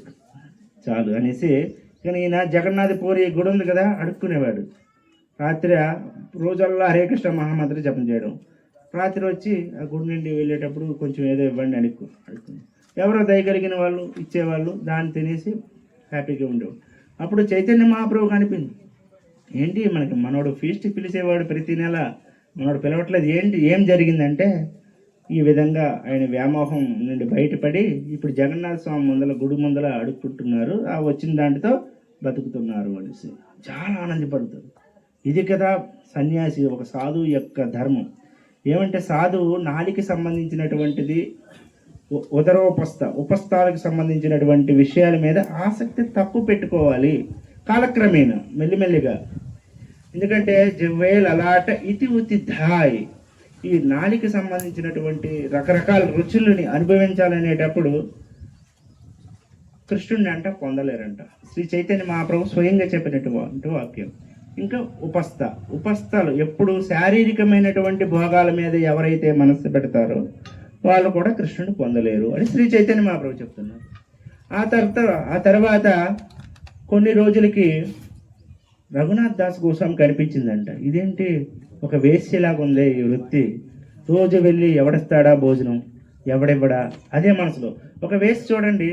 D: చాలు అనేసి. కానీ ఈయన జగన్నాథ పూరి గుడి ఉంది కదా, అడుక్కునేవాడు. రాత్రి రోజల్లా హరే కృష్ణ మహామంత్రి జపం చేయడం. రాత్రి వచ్చి ఆ గుడి నుండి వెళ్ళేటప్పుడు కొంచెం ఏదో ఇవ్వండి అడుక్కుని ఎవరో దయగలిగిన వాళ్ళు ఇచ్చేవాళ్ళు, దాన్ని తినేసి హ్యాపీగా ఉండేవాడు. అప్పుడు చైతన్య మహాప్రభు కనిపింది. ఏంటి మనకి మనోడు ఫీస్ట్ పిలిచేవాడు ప్రతి నెల, మనోడు పిలవట్లేదు, ఏం జరిగిందంటే ఈ విధంగా ఆయన వ్యామోహం నుండి బయటపడి ఇప్పుడు జగన్నాథ స్వామి గుడి ముందల అడుక్కుంటున్నారు, ఆ వచ్చిన దాంట్లో బతుకుతున్నారు అనేసి చాలా ఆనందపడతారు. ఇది కదా సన్యాసి, ఒక సాధువు యొక్క ధర్మం. ఏమంటే సాధువు నాలికి సంబంధించినటువంటిది ఉపస్థాలకు సంబంధించినటువంటి విషయాల మీద ఆసక్తి తక్కువ పెట్టుకోవాలి కాలక్రమేణా, మెల్లిమెల్లిగా. ఎందుకంటే జివ్వేల్ అలాట ఇతి ఉతి ధాయ్, ఈ నాలికి సంబంధించినటువంటి రకరకాల రుచులని అనుభవించాలనేటప్పుడు కృష్ణుడిని అంట పొందలేరంట. శ్రీ చైతన్య మహాప్రభు స్వయంగా చెప్పినటువంటి వాక్యం. ఇంకా ఉపస్థలు ఎప్పుడు శారీరకమైనటువంటి భోగాల మీద ఎవరైతే మనస్సు పెడతారో వాళ్ళు కూడా కృష్ణుని పొందలేరు అని శ్రీ చైతన్య మహాప్రభు చెప్తున్నారు. ఆ తర్వాత కొన్ని రోజులకి రఘునాథ్ దాస్ గోస్వామి కనిపించిందంట. ఇదేంటి ఒక వేశ్యలాగా ఉంది ఈ వృత్తి, రోజు వెళ్ళి ఎవడిస్తాడా భోజనం, ఎవడివ్వడా, అదే మనసులో. ఒక వేసి చూడండి,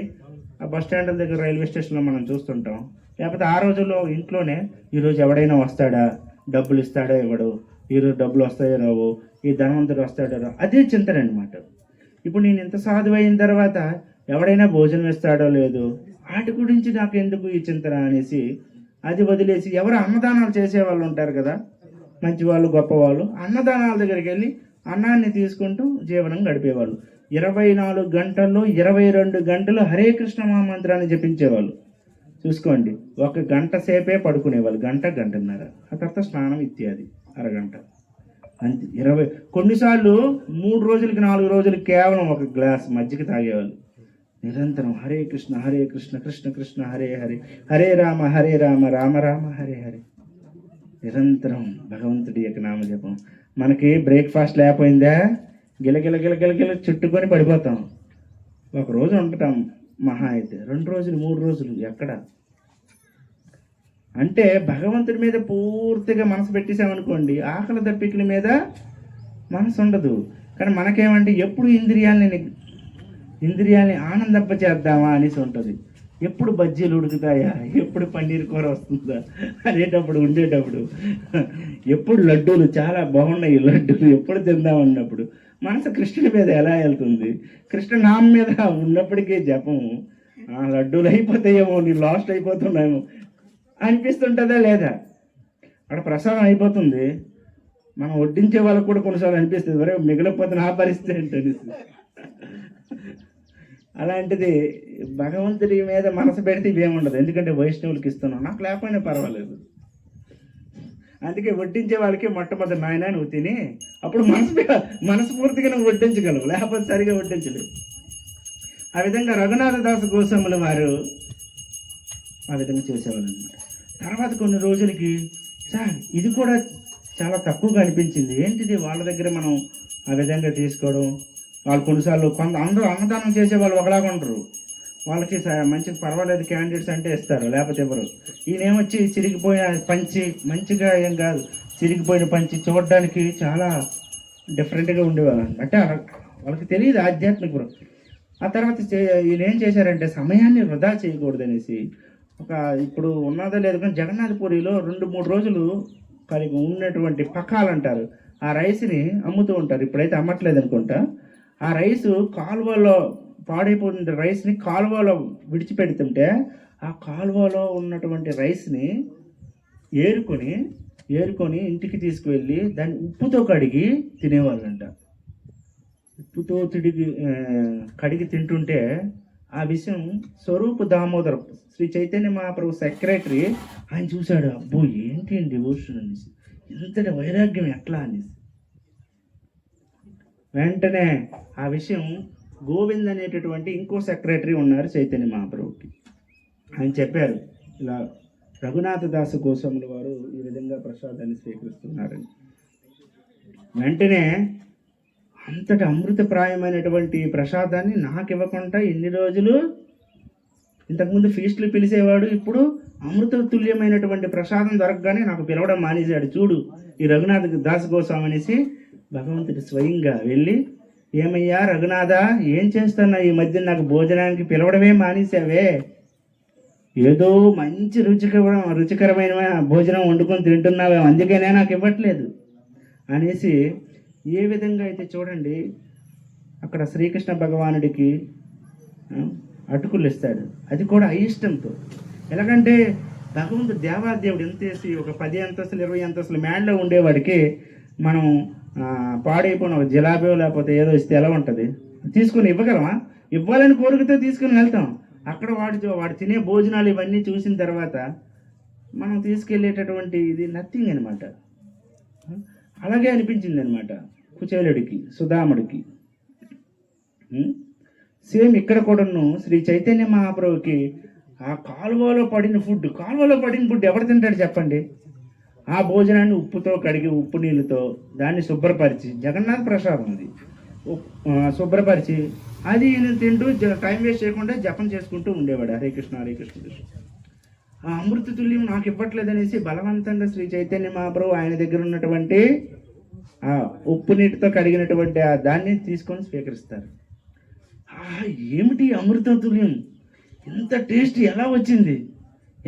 D: ఆ బస్ స్టాండ్ల దగ్గర రైల్వే స్టేషన్లో మనం చూస్తుంటాం. లేకపోతే ఆ రోజుల్లో ఇంట్లోనే ఈరోజు ఎవడైనా వస్తాడా, డబ్బులు ఇస్తాడో ఇవ్వడు, ఈరోజు డబ్బులు వస్తాయో రావు, ఈ ధనవంతుడు వస్తాడో రావు, అదే చింతన అనమాట. ఇప్పుడు నేను ఇంత సాధువు అయిన తర్వాత ఎవడైనా భోజనం ఇస్తాడో లేదు, వాటి గురించి నాకు ఎందుకు ఈ చింతన అనేసి అది వదిలేసి ఎవరు అన్నదానాలు చేసేవాళ్ళు ఉంటారు కదా, మంచివాళ్ళు గొప్పవాళ్ళు, అన్నదానాల దగ్గరికి వెళ్ళి అన్నాన్ని తీసుకుంటూ జీవనం గడిపేవాళ్ళు. 24 గంటల్లో 22 గంటలు హరే కృష్ణ మహామంత్రాన్ని జపించేవాళ్ళు. చూసుకోండి, 1 గంట సేపే పడుకునేవాళ్ళు, గంటన్నర, ఆ తర్వాత స్నానం ఇత్యాది అరగంట అంతే. కొన్నిసార్లు 3 రోజులకి 4 రోజులకి కేవలం 1 గ్లాస్ మజ్జిగ తాగేవాళ్ళు. నిరంతరం హరే కృష్ణ కృష్ణ కృష్ణ హరే హరే, హరే రామ రామ రామ హరే హరే, నిరంతరం భగవంతుడి యొక్క నామజపం. మనకి బ్రేక్ఫాస్ట్ లేకపోయిందా గిలగిల చుట్టుకొని పడిపోతాం. 1 రోజు ఉంటాం మహా అయితే, 2 రోజులు 3 రోజులు ఎక్కడ. అంటే భగవంతుడి మీద పూర్తిగా మనసు పెట్టేసామనుకోండి, ఆకలి దప్పికల మీద మనసు ఉండదు. కానీ మనకేమంటే ఎప్పుడు ఇంద్రియాల్ని ఆనందింపచేద్దామా అనేసి ఉంటుంది. ఎప్పుడు బజ్జీలు ఉడుకుతాయా, ఎప్పుడు పన్నీర్ కూర వస్తుందా ఉండేటప్పుడు ఎప్పుడు లడ్డూలు చాలా బాగున్నాయి, లడ్డూలు ఎప్పుడు తిందామన్నప్పుడు మనసు కృష్ణుడి మీద ఎలా వెళ్తుంది? కృష్ణనామం మీద ఉన్నప్పటికీ జపం, లడ్డూలు అయిపోతాయేమో, నీ లాస్ట్ అయిపోతున్నాయేమో అనిపిస్తుంటుందా లేదా? అక్కడ ప్రసాదం అయిపోతుంది, మనం వడ్డించే వాళ్ళకు కూడా కొన్నిసార్లు అనిపిస్తుంది, వరే మిగిలిపోతే నా పరిస్థితి ఏంటనేసి. అలాంటిది భగవంతుడి మీద మనసు పెడితే ఇవేముండదు. ఎందుకంటే వైష్ణవులకి ఇస్తున్నాం, నాకు లేకపోయినా పర్వాలేదు. అందుకే వడ్డించే వాళ్ళకి మొట్టమొదటి నాయన నువ్వు తిని, అప్పుడు మనస్ఫూర్తిగా నువ్వు వడ్డించగలవు, లేకపోతే సరిగా వడ్డించలేవు. ఆ విధంగా రఘునాథ దాస గోస్వాముల వారు ఆ విధంగా చేసేవాళ్ళు అనమాట. తర్వాత కొన్ని రోజులకి సార్ ఇది కూడా చాలా తక్కువగా అనిపించింది. ఏంటిది వాళ్ళ దగ్గర మనం ఆ విధంగా తీసుకోవడం. వాళ్ళు కొన్నిసార్లు అందరూ అన్నదానం చేసేవాళ్ళు ఒకలాగా ఉండరు, వాళ్ళకి మంచి పర్వాలేదు క్యాండిడేట్స్ అంటే ఇస్తారు, లేకపోతే ఎవరు. ఈయనేమొచ్చి చిరిగిపోయిన పంచి, మంచిగా ఏం కాదు, చిరిగిపోయిన పంచి చూడడానికి చాలా డిఫరెంట్గా ఉండేవాళ్ళు. అంటే వాళ్ళకి తెలియదు ఆధ్యాత్మిక. ఆ తర్వాత ఈయన ఏం చేశారంటే సమయాన్ని వృధా చేయకూడదు అనేసి ఇప్పుడు ఉన్నదో లేదు కానీ జగన్నాథపురిలో 2-3 రోజులు కలిగి ఉన్నటువంటి పకాలు అంటారు, ఆ రైస్ని అమ్ముతూ ఉంటారు. ఇప్పుడైతే అమ్మట్లేదు అనుకుంటా. ఆ రైసు కాలువలో పాడైపోయిన రైస్ని కాలువలో విడిచిపెడుతుంటే ఆ కాలువలో ఉన్నటువంటి రైస్ని ఏరుకొని ఇంటికి తీసుకువెళ్ళి దాన్ని ఉప్పుతో కడిగి తినేవాళ్ళంట. ఉప్పుతో కడిగి తింటుంటే ఆ విషయం స్వరూప్ దామోదర్ శ్రీ చైతన్య మహాప్రభు సెక్రటరీ ఆయన చూశాడు. అబ్బో ఏంటి డివోషన్ అనేసి, ఇంతటి వైరాగ్యం ఎట్లా అనేసి వెంటనే ఆ విషయం గోవింద్ అనేటటువంటి ఇంకో సెక్రటరీ ఉన్నారు చైతన్య మహాప్రభుకి. ఆయన చెప్పారు, ఇలా రఘునాథ దాసు గోస్వాముల వారు ఈ విధంగా ప్రసాదాన్ని స్వీకరిస్తున్నారని. వెంటనే అంతటి అమృతప్రాయమైనటువంటి ప్రసాదాన్ని నాకు ఇవ్వకుండా ఎన్ని రోజులు ఇంతకుముందు ఫీస్టులు పిలిచేవాడు, ఇప్పుడు అమృత తుల్యమైనటువంటి ప్రసాదం దొరకగానే నాకు పిలవడం మానేశాడు. చూడు ఈ రఘునాథ దాస్ గోస్వామి అనేసి భగవంతుడు స్వయంగా వెళ్ళి, ఏమయ్యా రఘునాథ, ఏం చేస్తున్నా ఈ మధ్య నాకు భోజనానికి పిలవడమే మానేశావే, ఏదో మంచి రుచికరమైన భోజనం వండుకొని తింటున్నావే, అందుకనే నాకు ఇవ్వట్లేదు అనేసి ఏ విధంగా అయితే చూడండి అక్కడ శ్రీకృష్ణ భగవానుడికి అటుకులు ఇస్తాడు, అది కూడా అయిష్టంతో. ఎలాగంటే భగవంతుడు దేవాదేవుడు ఎంతేసి ఒక 10 అంతస్తులు 20 అంతస్తులు మేడలో ఉండేవాడికి మనం పాడైపోయిన ఒక జిలాబీ లేకపోతే ఏదో ఇస్తే ఎలా ఉంటుంది, తీసుకుని ఇవ్వగలమా? ఇవ్వాలని కోరికతో తీసుకుని వెళ్తాం. అక్కడ వాడు తినే భోజనాలు ఇవన్నీ చూసిన తర్వాత మనం తీసుకెళ్ళేటటువంటి ఇది నథింగ్ అనమాట. అలాగే అనిపించింది అనమాట కుచేలుడికి, సుధాముడికి. సేమ్ ఇక్కడ కూడాను శ్రీ చైతన్య మహాప్రభుకి ఆ కాలువలో పడిన ఫుడ్ ఎవరు తింటాడు చెప్పండి? ఆ భోజనాన్ని ఉప్పుతో కడిగి ఉప్పు నీళ్ళతో దాన్ని శుభ్రపరిచి, జగన్నాథ ప్రసాదం అది శుభ్రపరిచి అది ఈయన తింటూ టైం వేస్ట్ చేయకుండా జపం చేసుకుంటూ ఉండేవాడు, హరే కృష్ణ హరే కృష్ణ కృష్ణ. ఆ అమృత తుల్యం నాకు ఇవ్వట్లేదనేసి బలవంతంగా శ్రీ చైతన్య మహాప్రభు ఆయన దగ్గర ఉన్నటువంటి ఆ ఉప్పు నీటితో కడిగినటువంటి ఆ దాన్ని తీసుకొని స్వీకరిస్తారు. ఏమిటి అమృత తుల్యం, ఇంత టేస్ట్ ఎలా వచ్చింది,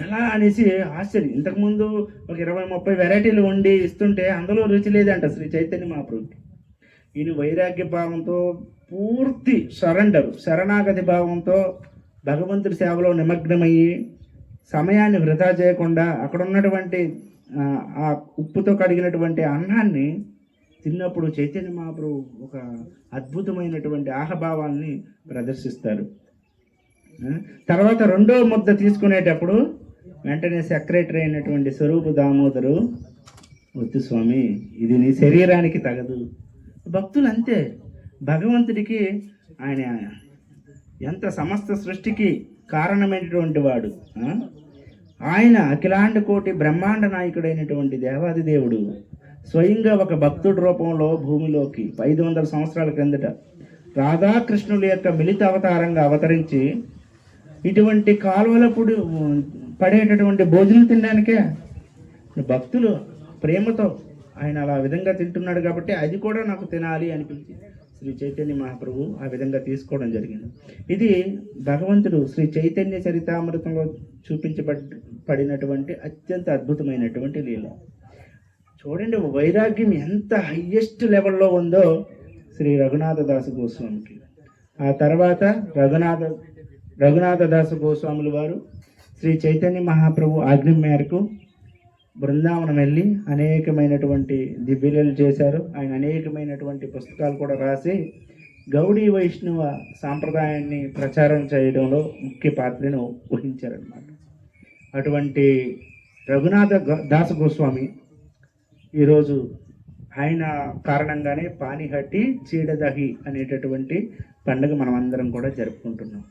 D: ఎలా అనేసి ఆశ్చర్యం. ఇంతకుముందు ఒక 20-30 వెరైటీలు వండి ఇస్తుంటే అందులో రుచి లేదంట శ్రీ చైతన్య మహాప్రభుకి. ఈయన వైరాగ్య భావంతో పూర్తి శరణాగతి భావంతో భగవంతుడి సేవలో నిమగ్నమయ్యి సమయాన్ని వృధా చేయకుండా అక్కడ ఉన్నటువంటి ఆ ఉప్పుతో కడిగినటువంటి అన్నాన్ని తిన్నప్పుడు చైతన్య మహాప్రభు ఒక అద్భుతమైనటువంటి ఆహభావాన్ని ప్రదర్శిస్తారు. తర్వాత రెండో ముద్ద తీసుకునేటప్పుడు వెంటనే సెక్రటరీ అయినటువంటి స్వరూప దామోదరు, వద్దు స్వామి, ఇది నీ శరీరానికి తగదు. భక్తులు అంతే, భగవంతుడికి ఆయన ఎంత సమస్త సృష్టికి కారణమైనటువంటి వాడు, ఆయన అఖిలాండ కోటి బ్రహ్మాండ నాయకుడైనటువంటి దేవాది దేవుడు స్వయంగా ఒక భక్తుడి రూపంలో భూమిలోకి 500 సంవత్సరాల క్రిందట రాధాకృష్ణుల యొక్క మిలిత అవతారంగా అవతరించి ఇటువంటి కాలువలప్పుడు పడేటటువంటి భోజనం తినడానికే భక్తులు ప్రేమతో ఆయన అలా విధంగా తింటున్నాడు కాబట్టి అది కూడా నాకు తినాలి అనిపించి శ్రీ చైతన్య మహాప్రభు ఆ విధంగా తీసుకోవడం జరిగింది. ఇది భగవంతుడు శ్రీ చైతన్య చరితామృతంలో చూపించబడినటువంటి అత్యంత అద్భుతమైనటువంటి లీల. చూడండి వైరాగ్యం ఎంత హయ్యెస్ట్ లెవెల్లో ఉందో శ్రీ రఘునాథ దాసు గోస్వామికి. ఆ తర్వాత రఘునాథ దాసు గోస్వాముల వారు శ్రీ చైతన్య మహాప్రభు ఆజ్ఞ మేరకు బృందావనం వెళ్ళి అనేకమైనటువంటి దివ్యలీలలు చేశారు. ఆయన అనేకమైనటువంటి పుస్తకాలు కూడా రాసి గౌడీ వైష్ణవ సాంప్రదాయాన్ని ప్రచారం చేయడంలో ముఖ్య పాత్రను వహించారన్నమాట. అటువంటి రఘునాథ దాస గోస్వామి ఈరోజు ఆయన కారణంగానే పానిహట్టి చీడదహి అనేటటువంటి పండుగ మనం అందరం కూడా జరుపుకుంటున్నాం.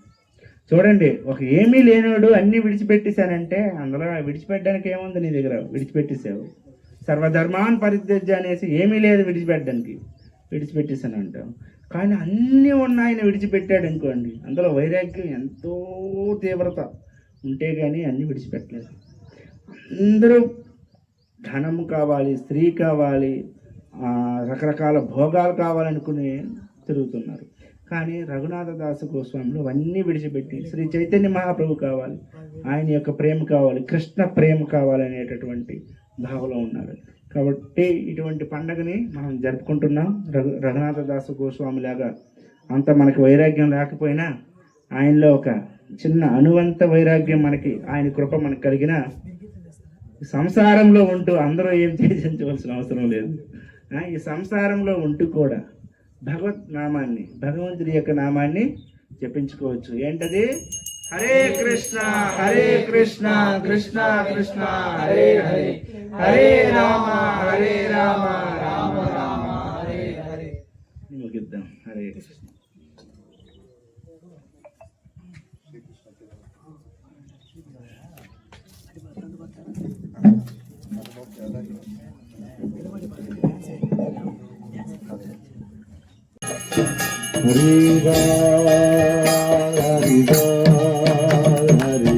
D: చూడండి, ఒక ఏమీ లేనోడు అన్నీ విడిచిపెట్టేశానంటే అందులో విడిచిపెట్టడానికి ఏముంది నీ దగ్గర, విడిచిపెట్టేసావు. సర్వధర్మాన్ పరిత్యజ్య అనేసి ఏమీ లేదు విడిచిపెట్టేశాను అంటావు. కానీ అన్నీ ఉన్నాయని విడిచిపెట్టాడు అనుకోండి, అందులో వైరాగ్యం ఎంతో తీవ్రత ఉంటే కానీ అన్నీ విడిచిపెట్టలేదు. అందరూ ధనం కావాలి, స్త్రీ కావాలి, రకరకాల భోగాలు కావాలనుకుని తిరుగుతున్నారు. కానీ రఘునాథ దాసు గోస్వామిలో అవన్నీ విడిచిపెట్టి శ్రీ చైతన్య మహాప్రభు కావాలి, ఆయన యొక్క ప్రేమ కావాలి, కృష్ణ ప్రేమ కావాలనేటటువంటి భావంలో ఉన్నారు. కాబట్టి ఇటువంటి పండగని మనం జరుపుకుంటున్నాం. రఘునాథ దాసు గోస్వామి లాగా అంత మనకి వైరాగ్యం లేకపోయినా ఆయనలో ఒక చిన్న అనువంత వైరాగ్యం మనకి, ఆయన కృప మనకు కలిగిన సంసారంలో ఉంటూ అందరూ ఏం చేయించవలసిన అవసరం లేదు. ఈ సంసారంలో ఉంటూ కూడా భగవత్ నామాన్ని, భగవంతుడి యొక్క నామాన్ని జపించుకోవచ్చు. ఏంటది? హరే కృష్ణ హరే కృష్ణ కృష్ణ కృష్ణ హరే హరే, హరే రామ హరే రామ రామ రామ హరే హరే. ముగిద్దాం. హరే కృష్ణ.
A: హరి బోల్ హరి బోల్ హరి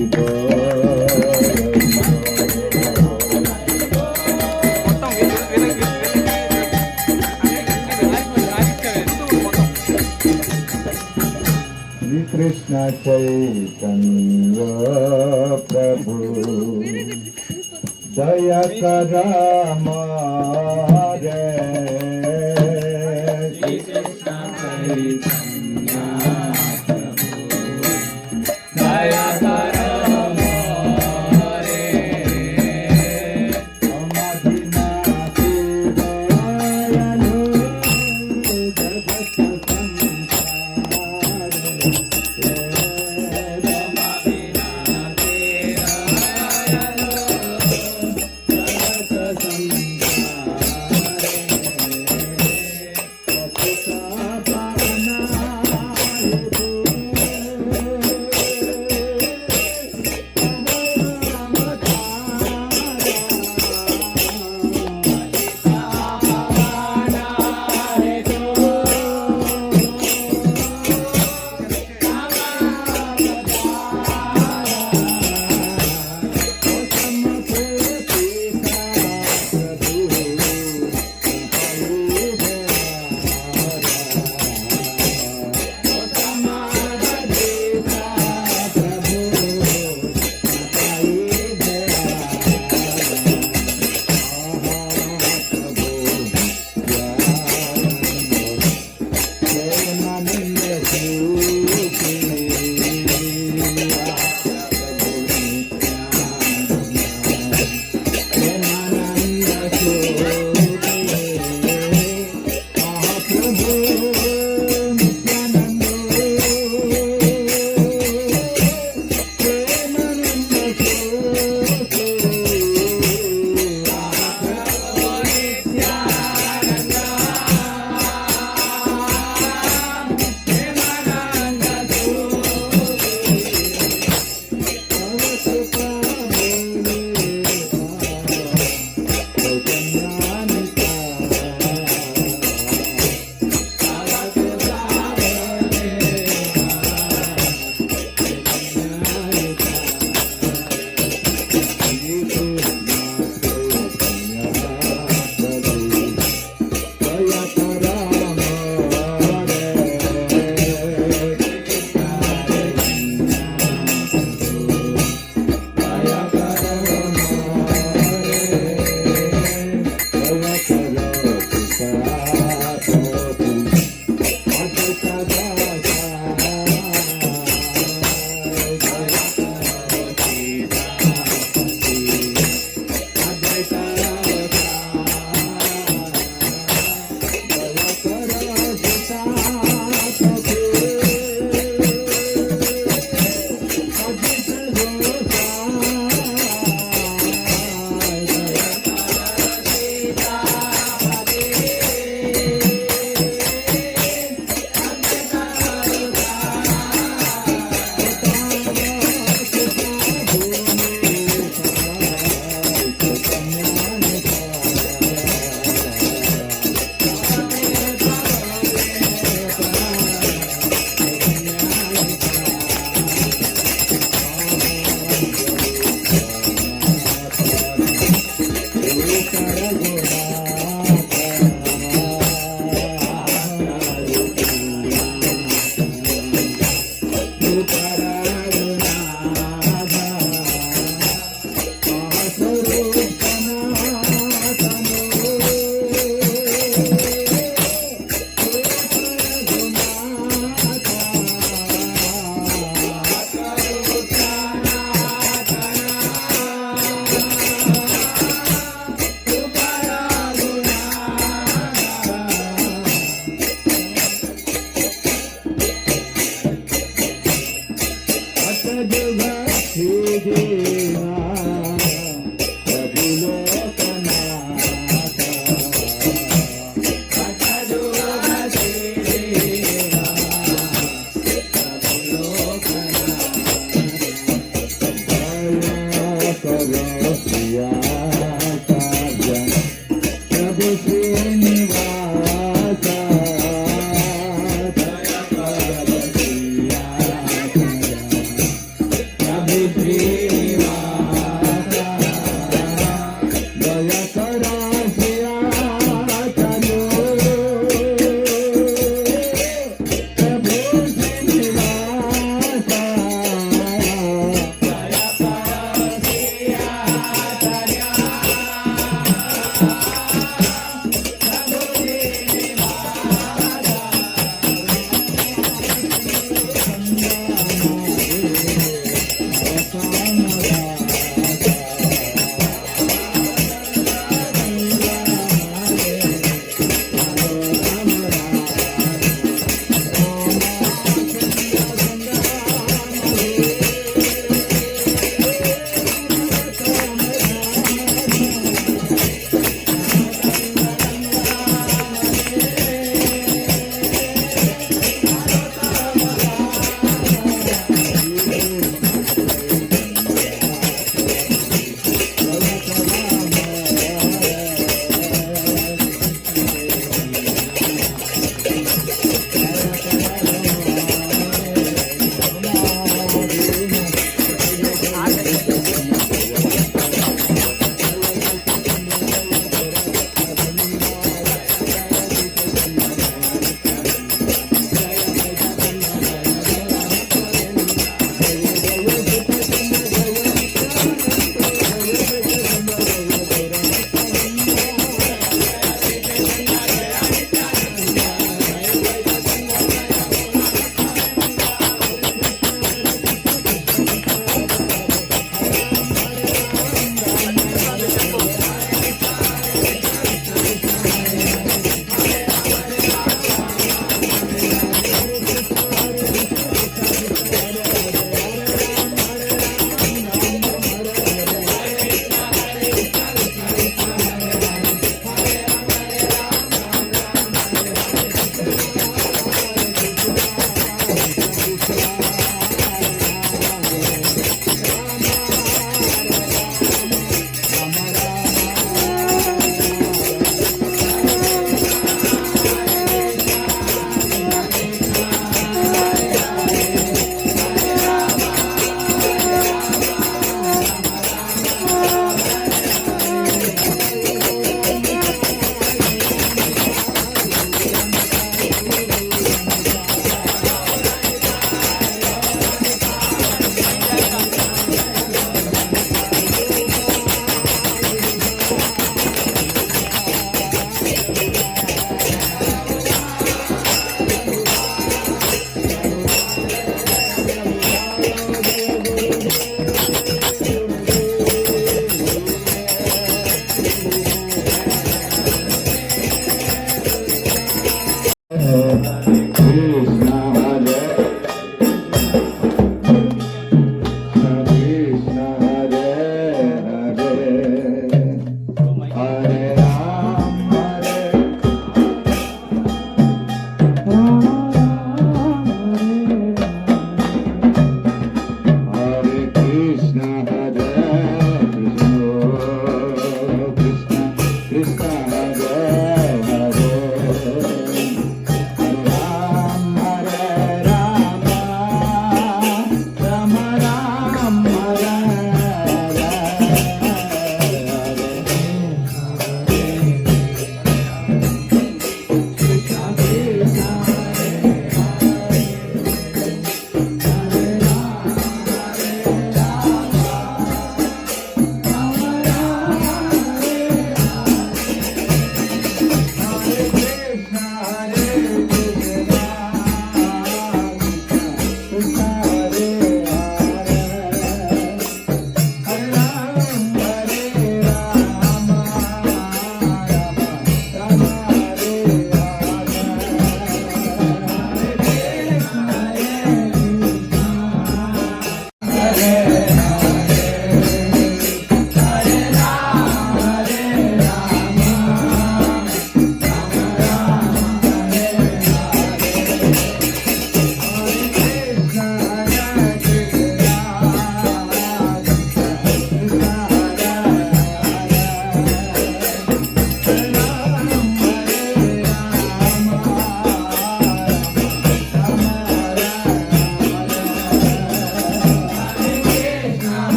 A: శ్రీ కృష్ణ చైతన్య ప్రభు దయ కరా మారే. శ్రీ కృష్ణ చైతన్య ప్రభు దయ కరా మారే. అమదినాథు దయాళు జగత్ Jaya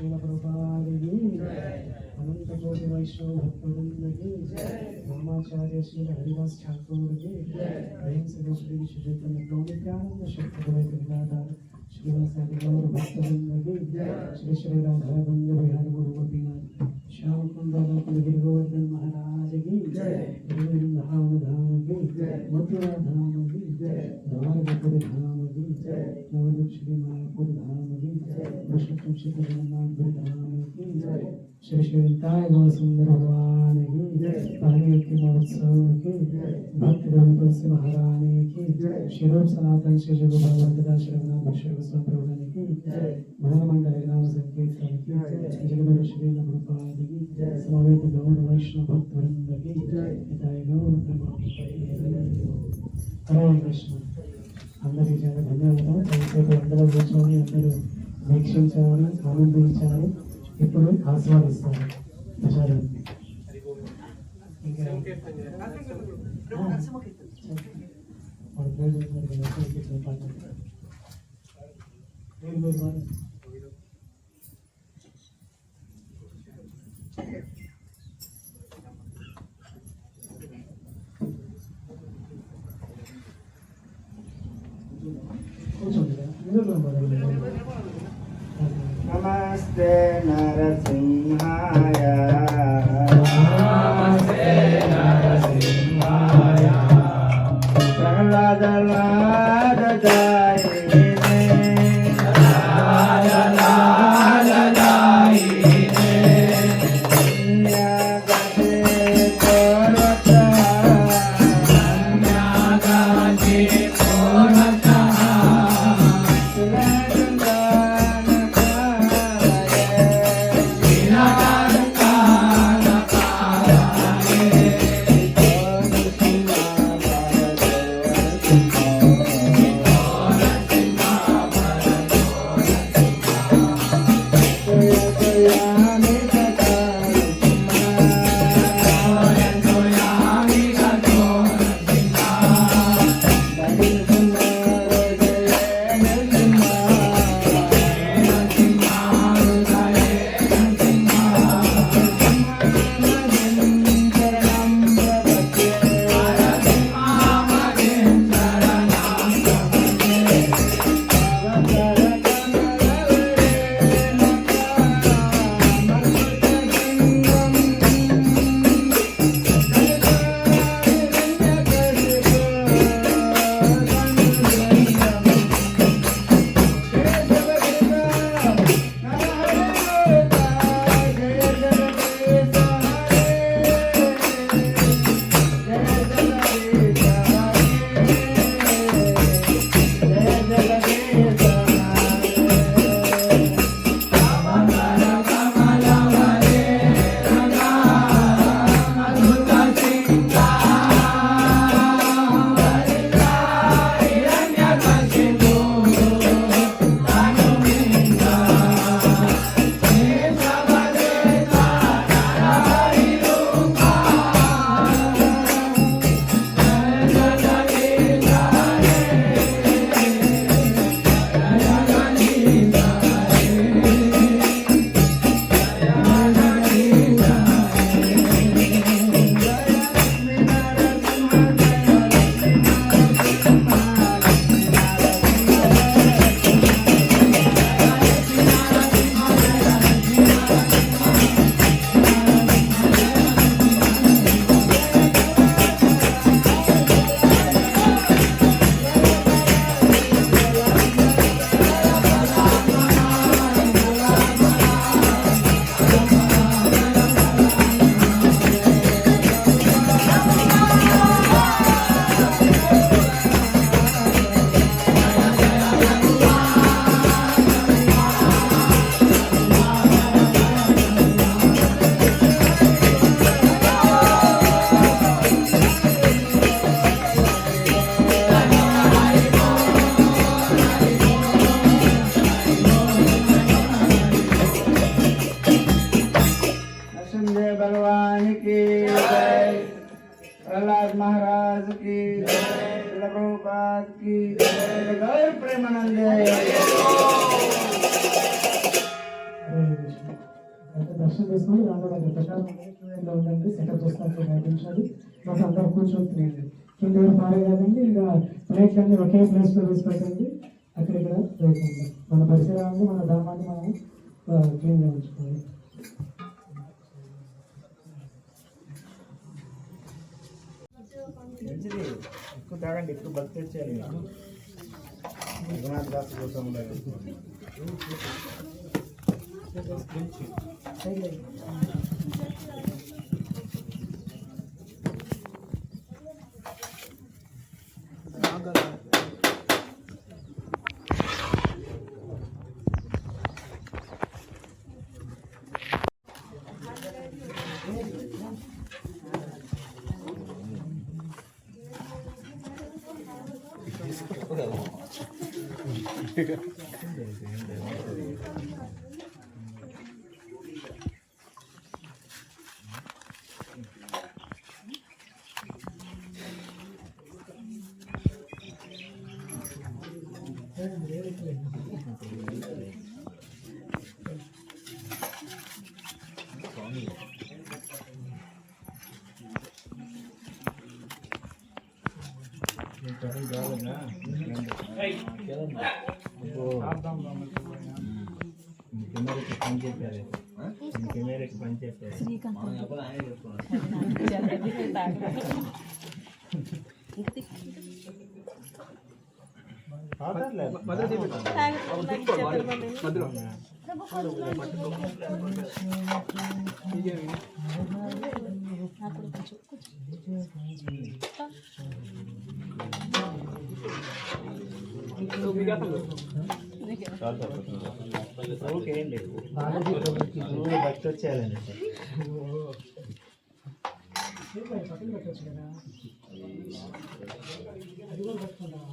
B: శ్రీల ప్రభుపాదికి అనంత కోటి వైష్ణవ భక్తవృందకి రామాచార్య శ్రీల హరిదాస్ ఠాకూర్కి ప్రేమ శ్రీ చైతన్య గౌనిత్యానంద శక్తి విధాత శ్రీవాసాది గౌర భక్తవృందకి శ్రీ శ్రీ రాఘవేంద్ర బిహారీ గురుగోపీనాథ్ श्याम कुंदन गिरि गोवर्धन महाराज की धाम धाम की मथुरा धाम की द्वारकापुर धाम की नवद्वीप श्री मायापुर धाम की विष्णु श्री जगन्नाथपुर धाम की श्री श्री गौ सुंदर भगवान की पानी महोत्सव की भक्त तुलसी महारानी की शिरोप सनातन श्री जगु भगवत श्रीनाथ विश्व गोस्वामी की मनोमंडल नाम संकीर्तन की जगदगुरु श्री प्रभुपाद की समवेत गौर वैष्णव भक्त वृंद की हिताय गौर हरे कृष्ण అందరికీ చాలా ధన్యవాదాలు దయచేసి అందరూ కూర్చొని అందరూ వీక్షించారు ఆనందించారు ఇప్పుడు ఆస్వాదిస్తారు ప్రచారాన్ని
D: नमस्ते नरसिंहाय प्रहलाद प्रहलाद महाराज की प्रभुपाद की गौर प्रेमानंद।
B: దర్శనం చేసుకొని దాంట్లో దగ్గర ప్రసాదం క్యూఎన్లో ఉండండి, సెటప్ చేస్తారు 5 నిమిషాలు. మాకు అందరూ కూర్చొని తినేది కింద ఎవరు పారే కదండి. ఇంకా ప్లేట్లన్నీ ఒకే ప్లేస్లో వేసి పెట్టండి. అక్కడిక్కడ వేయకండి. మన పరిసరాన్ని మన ధామాన్ని మనం క్లీన్గా ఉంచుకోవాలి.
D: మంచిది, ఎక్కువ తాగండి, ఎక్కువ భక్తి వచ్చేయాలి. రఘునాథ్ దాస్ కోసం కెమెరాకి పని చెప్పారు. ఓకే అండి, భక్తి వచ్చేయాలండి.
B: పక్కన పెట్టచ్చు కదా, అది కూడా పెట్టుకుంటాం.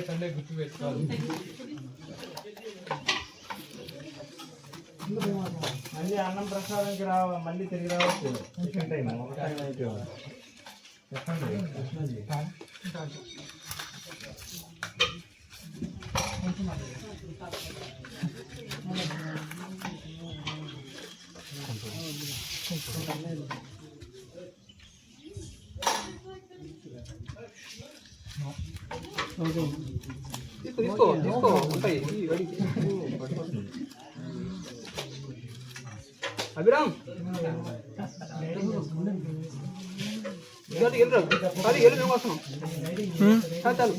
A: సండే గుర్తు పెట్టుకోవాలి.
D: మళ్ళీ అన్నం ప్రసాదానికి మళ్ళీ తిరిగి రావచ్చు. సెకండ్ టైం, ఒక టైం అయిపోయింది. చెప్పండి.
C: తీసుకో ఉంటాయి. అభిరామ్ వెళ్ళరు వస్తున్నాం చాలు.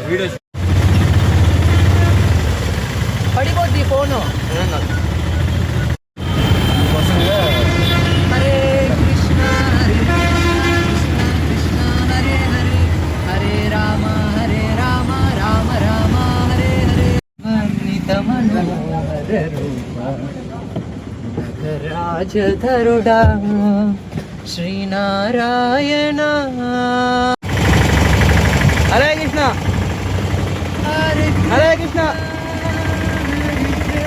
C: వీడియో పడిపోద్ది ఫోను. హరే కృష్ణ హరే కృష్ణ హరే హరే, హరే రామ రామ రామ హరే హరే. వర్ణిత మనోహర రూప రాజధరుడా శ్రీనారాయణ. హరే కృష్ణ హరే కృష్ణ.